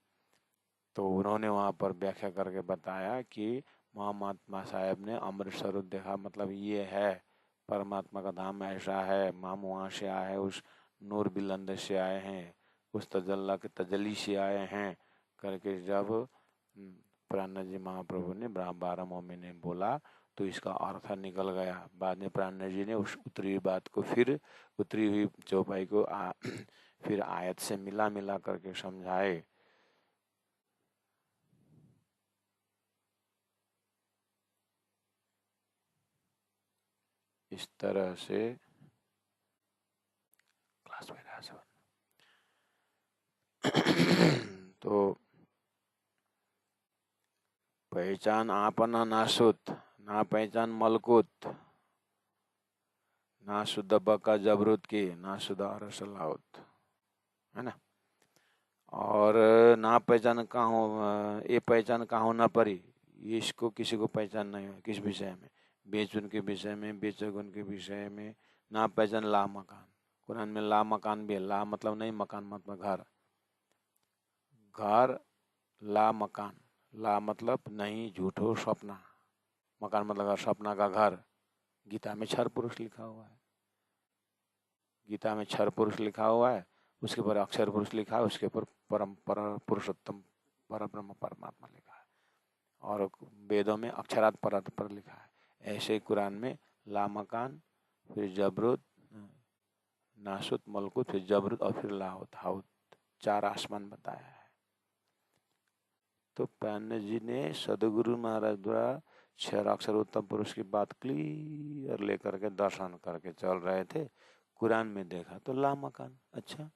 तो उन्होंने वहाँ पर व्याख्या करके बताया कि महात्मा साहब ने अमृत स्वरूप देखा, मतलब ये है परमात्मा का धाम, ऐसा है। मामू वहाँ से आए हैं, उस नूर बिलंद से आए हैं, उस तजल्ला के तजली से आए हैं करके जब प्राण जी महाप्रभु ने 12 मोमिन ने बोला तो इसका अर्थ निकल गया। बाद में प्राण जी ने उस उतरी बात को फिर उतरी हुई चौपाई को फिर आयत से मिला करके समझाए। इस तरह से क्लास में रहा सब तो पहचान आपना नासुत, ना पहचान मलकुत, ना शुद्ध बका जबरूत की, ना शुद्ध अरसलाउत, है ना। और ना पहचान कहाँ, ये पहचान कहाँ ना परी, इसको किसी को पहचान नहीं है। किस विषय में? बेचुन के विषय में, बेचगुन के विषय में। ना पहचान ला मकान, कुरान में ला मकान भी है। ला मतलब नहीं मकान मतलब घर, घर ला मकान, ला मतलब नहीं झूठो सपना, मकान मतलब घर, सपना का घर। गीता में क्षर पुरुष लिखा हुआ है, गीता में क्षर पुरुष लिखा हुआ है, उसके ऊपर अक्षर पुरुष लिखा है, उसके ऊपर परम पुरुषोत्तम परब्रह्म परमात्मा लिखा है, और वेदों में अक्षरात पर लिखा है। ऐसे ही कुरान में लामकान, फिर जबरूत, नासुत, मलकुत, फिर जबरूत और फिर लाहुत हाउत, 4 आसमान बताया है। तो पांडे जी ने सदगुरु महाराज द्वारा 6 अक्षर उत्तम पुरुष की बात क्लियर लेकर के दर्शन करके चल रहे थे। कुरान में देखा तो ला मकान, अच्छा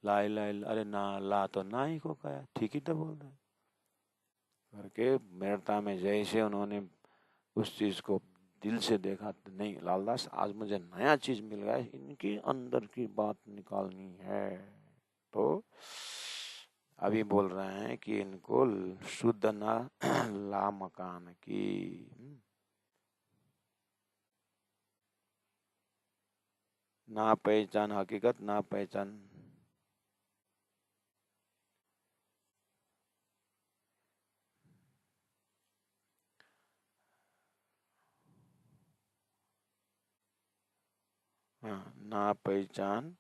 ला इला इला, अरे ना ला तो ना ही को कहा, ठीक ही तो बोल रहे करके मेरता में जैसे उन्होंने उस चीज को दिल से देखा, तो नहीं लालदास आज मुझे नया चीज मिल गया, इनकी अंदर की बात निकालनी है। तो अभी बोल रहे हैं कि इनको शुद्ध ना ला मकान की ना पहचान हकीकत, ना पहचान ना पहचान,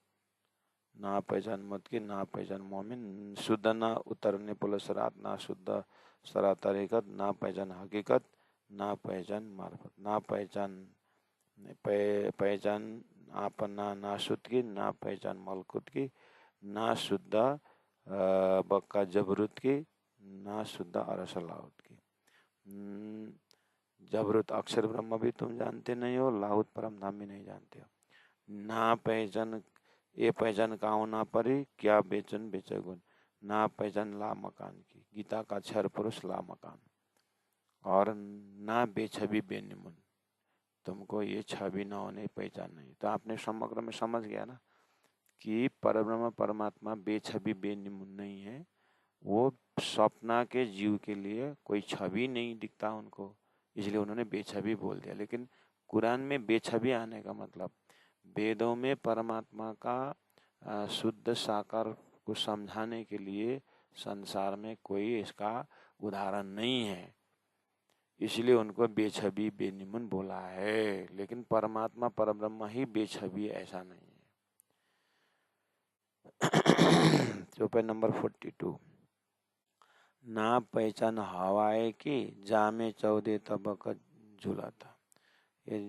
ना पहचान मत की, ना पहचान मोमिन, शुद्ध ना उतरने पुलिस सरात, ना शुद्ध सरा तरीकत, ना पहचान हकीकत, ना पहचान मार्फत, ना पहचान पहचान आपना ना शुद्ध की, ना पहचान मलकुत की, ना शुद्ध बक्का जबरूत की, ना शुद्ध अरसलाउत की। जबरूत अक्षर ब्रह्म भी तुम जानते नहीं हो, लाहुत परम धाम भी नहीं जानते हो। ना पहचान, ये पहचान काऊ ना परी, क्या बेचन बेचे गुण, ना पहचान ला मकान की, गीता का 6 पुरुष ला मकान, और ना बेछबी बेनिमुन, तुमको ये छवि न होने पहचान नहीं। तो आपने समग्र में समझ गया ना कि परब्रह्म परमात्मा बेछबी बेनिमुन नहीं है। वो सपना के जीव के लिए कोई छवि नहीं दिखता उनको, इसलिए उन्होंने बेछबी बोल दिया। लेकिन कुरान में बेछबी आने का मतलब वेदों में परमात्मा का शुद्ध साकार को समझाने के लिए संसार में कोई इसका उदाहरण नहीं है, इसलिए उनको बेछबी बेनिमुन बोला है। लेकिन परमात्मा परब्रह्म ही बेछबी, ऐसा नहीं है। चौपाई नंबर 42, ना पहचान हवाए की, जामे 14 तबक झूला था। ये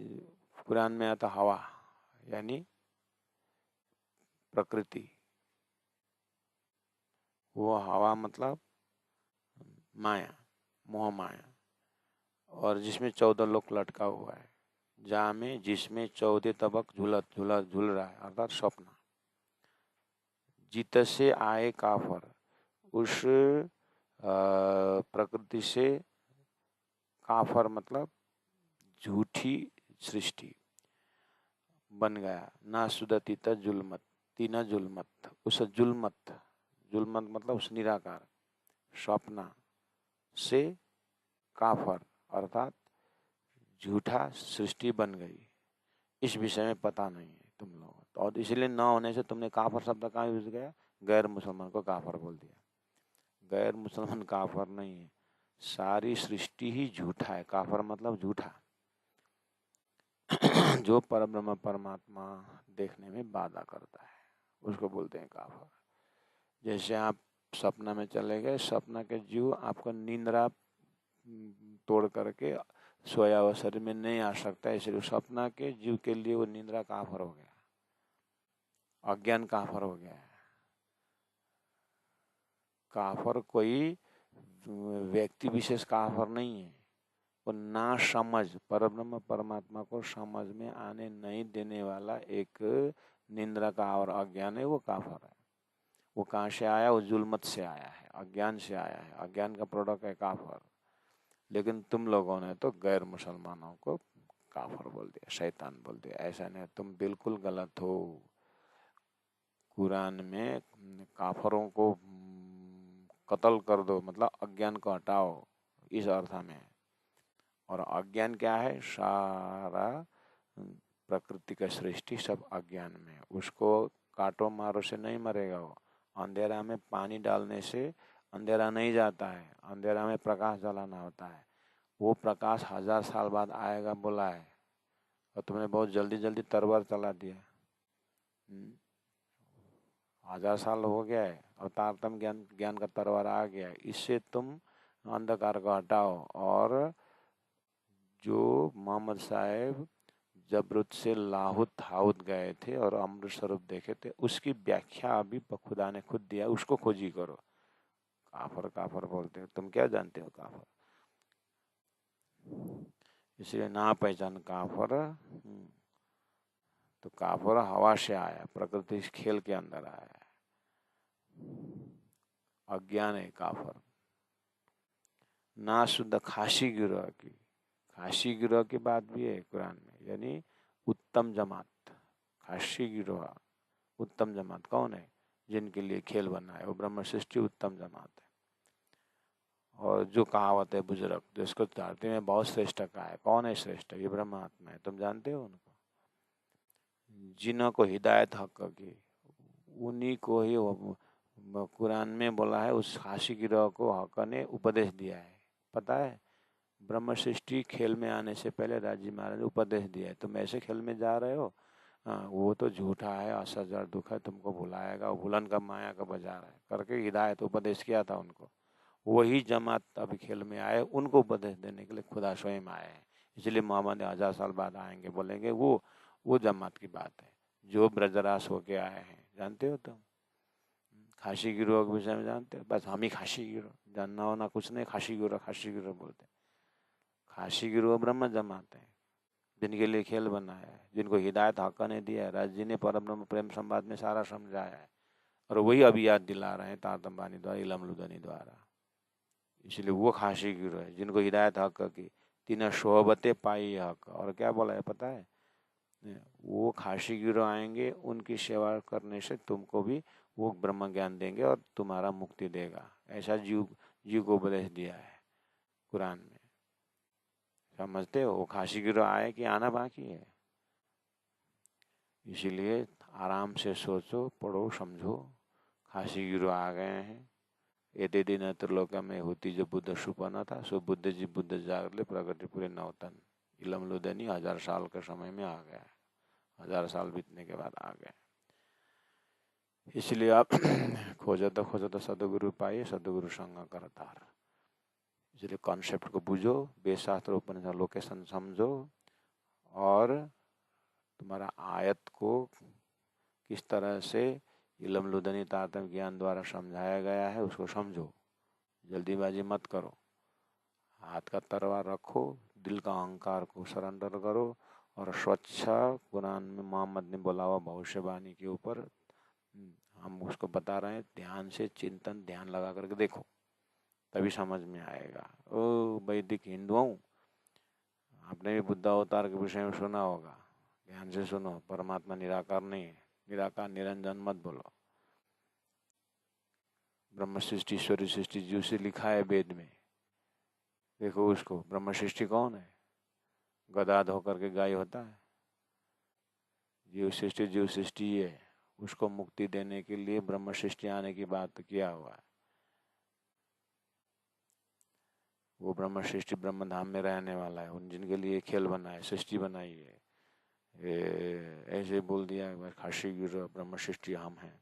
कुरान में आता हवा यानी प्रकृति, वो हवा मतलब माया, मोह माया, और जिसमें 14 लोक लटका हुआ है। जामे जिसमें 14 तबक झूल रहा है, अर्थात स्वप्न। जित से आए काफर, उस प्रकृति से काफर मतलब झूठी सृष्टि बन गया। ना सुदती जुल्मत, तीना जुल्मत, उस जुल्मत, जुल्मत मतलब उस निराकार स्वप्न से काफर अर्थात झूठा सृष्टि बन गई। इस विषय में पता नहीं है तुम लोगों, और इसलिए न होने से तुमने काफर शब्द कहाँ यूज किया, गैर मुसलमान को काफर बोल दिया। गैर मुसलमान काफर नहीं है, सारी सृष्टि ही झूठा है। काफर मतलब झूठा, जो परब्रह्म परमात्मा देखने में बाधा करता है उसको बोलते हैं काफर। जैसे आप सपना में चले गए, सपना के जीव आपको निंद्रा तोड़ करके सोया हुआ शरीर में नहीं आ सकता, इसलिए सपना के जीव के लिए वो निंद्रा काफर हो गया, अज्ञान काफर हो गया है। काफर कोई व्यक्ति विशेष काफर नहीं है, वो ना समझ, परब्रह्म परमात्मा को समझ में आने नहीं देने वाला एक निंद्रा का और अज्ञान है, वो काफर है। वो कहाँ से आया, वो जुल्मत से आया है, अज्ञान से आया है, अज्ञान का प्रोडक्ट है काफर। लेकिन तुम लोगों ने तो गैर मुसलमानों को काफर बोल दिया, शैतान बोल दिया। ऐसा नहीं, तुम बिल्कुल गलत हो। कुरान में काफरों को कत्ल कर दो मतलब अज्ञान को हटाओ, इस अर्थ में। और अज्ञान क्या है, सारा प्रकृति का सृष्टि सब अज्ञान में, उसको काटो मारो से नहीं मरेगा वो। अंधेरा में पानी डालने से अंधेरा नहीं जाता है, अंधेरा में प्रकाश जलाना होता है। वो प्रकाश 1000 साल बाद आएगा बोला है, और तुमने बहुत जल्दी जल्दी तरवार चला दिया। 1000 साल हो गया है और तारतम्य ज्ञान ज्ञान का तरवार आ गया है। इससे तुम अंधकार को हटाओ। और जो मोहम्मद साहेब जबरुत से लाहुत हाउत गए थे और अमृत स्वरूप देखे थे, उसकी व्याख्या अभी खुदा ने खुद दिया, उसको खोजी करो। काफर काफर बोलते हो, तुम क्या जानते हो काफर? इसलिए ना पहचान काफर। तो काफर हवा से आया, प्रकृति इस खेल के अंदर आया है। अज्ञान है काफर। ना शुद्ध खासी गिरोह की, खासी गिरोह की बात भी है कुरान में, यानी उत्तम जमात। खासी गिरोह उत्तम जमात कौन है? जिनके लिए खेल बना है, वो ब्रह्म सृष्टि उत्तम जमात है। और जो कहावत है बुजुर्ग, जिसको धरती में बहुत श्रेष्ठ कहा है, कौन है श्रेष्ठ? ये ब्रह्मात्मा है। तुम जानते हो उनको? जिनको हिदायत हक की, उन्हीं को ही कुरान में बोला है, उस खासी गिरोह को हक ने उपदेश दिया है। पता है, ब्रह्म सृष्टि खेल में आने से पहले राजी महाराज ने उपदेश दिया है, तुम ऐसे खेल में जा रहे हो, वो तो झूठा है, असजर दुख है, तुमको भुलाएगा, वो भुलन का माया का बाजार है करके हिदायत उपदेश किया था उनको। वही जमात अभी खेल में आए, उनको उपदेश देने के लिए खुदा स्वयं आए हैं। इसलिए मोहम्मद 1000 साल बाद आएंगे, बोलेंगे वो जमात की बात है जो ब्रजरास होके आए हैं। जानते हो तुम खासी गिरोह के विषय में? जानते हो? बस हम ही खासी गिरोह, जानना होना कुछ नहीं, खासी गिरोह बोलते। खासी गिरोह ब्रह्म जमात है, जिनके लिए खेल बना है, जिनको हिदायत हक ने दिया है। राज जी ने परब्रह्म प्रेम संवाद में सारा समझाया है, और वही अभी याद दिला रहे हैं तारतम बानी द्वारा, इलम लुदनी द्वारा। इसलिए वो खासी गिरोह है जिनको हिदायत हक की, तीन शोहबतें पाई हक। और क्या बोला है पता है? वो खासी गिरोह आएंगे, उनकी सेवा करने से तुमको भी वो ब्रह्म ज्ञान देंगे और तुम्हारा मुक्ति देगा। ऐसा जीव को उपदेश दिया है कुरान में। समझते हो? वो खासी गिरोह आए कि आना बाकी है। इसीलिए आराम से सोचो, पढ़ो, समझो। खासी गिरोह आ गए हैं। एते दिन त्रिलोक में होती जो बुद्ध सुपना था, सो बुद्ध जी बुद्ध जागले प्रगति पूरे नवतन। इलम लुदनी 1000 साल के समय में आ गया, 1000 साल बीतने के बाद आ गए। इसलिए आप खोजो तो सदगुरु पाइए, सदगुरु संग करतार। इसलिए कॉन्सेप्ट को बूझो, वेदशास्त्र उपनिषद लोकेशन समझो, और तुम्हारा आयत को किस तरह से इलम लुदनी तारतम्य ज्ञान द्वारा समझाया गया है उसको समझो। जल्दीबाजी मत करो, हाथ का तलवार रखो, दिल का अहंकार को सरेंडर करो, और स्वच्छ कुरान में मोहम्मद ने बोला हुआ भविष्यवाणी के ऊपर हम उसको बता रहे हैं, ध्यान से चिंतन ध्यान लगा करके देखो, तभी समझ में आएगा। ओ वैदिक हिंदुओं, आपने भी बुद्ध अवतार के विषय में सुना होगा, ध्यान से सुनो। परमात्मा निराकार नहीं है, निराकार निरंजन मत बोलो। ब्रह्म सृष्टि ईश्वरी सृष्टि जीव से लिखा है वेद में, देखो उसको। ब्रह्म सृष्टि कौन है? गदा धो करके गाय होता है? जीव सृष्टि है, उसको मुक्ति देने के लिए ब्रह्म सृष्टि आने की बात किया हुआ है। वो ब्रह्म सृष्टि ब्रह्म धाम में रहने वाला है, उन जिनके लिए खेल बना है, सृष्टि बनाई है। ऐसे बोल दिया खासी गिरोह ब्रह्म सृष्टि हम हैं।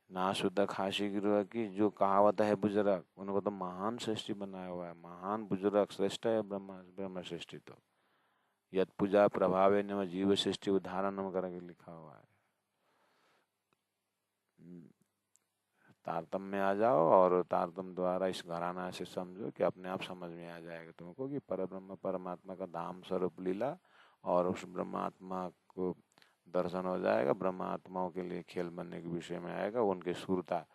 ना शुद्ध खासी गिरोह की जो कहावत है बुजुर्ग, उनको तो महान सृष्टि बनाया हुआ है, महान बुजुर्ग श्रेष्ठ है ब्रह्म सृष्टि। तो यद पूजा प्रभाव न जीव सृष्टि उदाहरण करके लिखा हुआ है। तारतम्य में आ जाओ, और तारतम्य द्वारा इस घराना से समझो कि अपने आप समझ में आ जाएगा तुमको कि परब्रह्म परमात्मा का धाम स्वरूप लीला, और उस ब्रह्मात्मा को दर्शन हो जाएगा। ब्रह्मात्माओं के लिए खेल बनने के विषय में आएगा, उनकी सुरता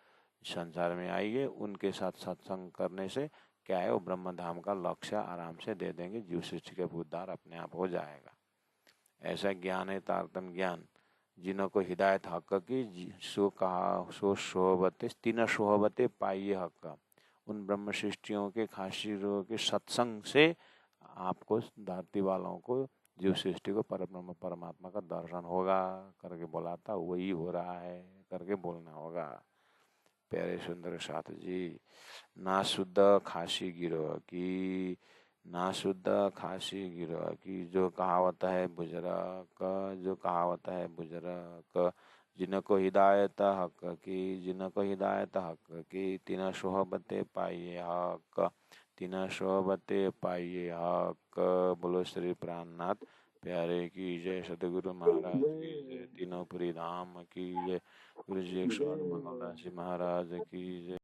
संसार में आई है, उनके साथ सत्संग करने से क्या है, वो ब्रह्म धाम का लक्ष्य आराम से दे देंगे, जीव सृष्टि के उद्धार अपने आप हो जाएगा। ऐसा ज्ञान है तारतम्य ज्ञान। जिनको हिदायत हक की, सो कहा सो सोहबते, तीन सोहबते पाइए हक। उन ब्रह्म सृष्टियों के खासी गिरोह के सत्संग से आपको धरती वालों को जीव सृष्टि को परब्रह्म परमात्मा का दर्शन होगा करके बोला था, वही हो रहा है करके बोलना होगा। प्यारे सुंदर साथ जी, ना शुद्ध खासी गिरोह की, ना शुद्ध खासी गिरोह की, जो कहावत है बुजुर्ग, जो कहावत है बुजुर्ग, जिनको हिदायत हक की, जिनको हिदायत हक की, तिना सोहबते पाइए हक, तिना सोहबते पाइए हक। बोलो श्री प्राणनाथ प्यारे की जय, सतगुरु महाराज की जय, तीनों पुरी धाम की जय, गुरु जी एक सौ आठ मंगलदास जी महाराज की जय।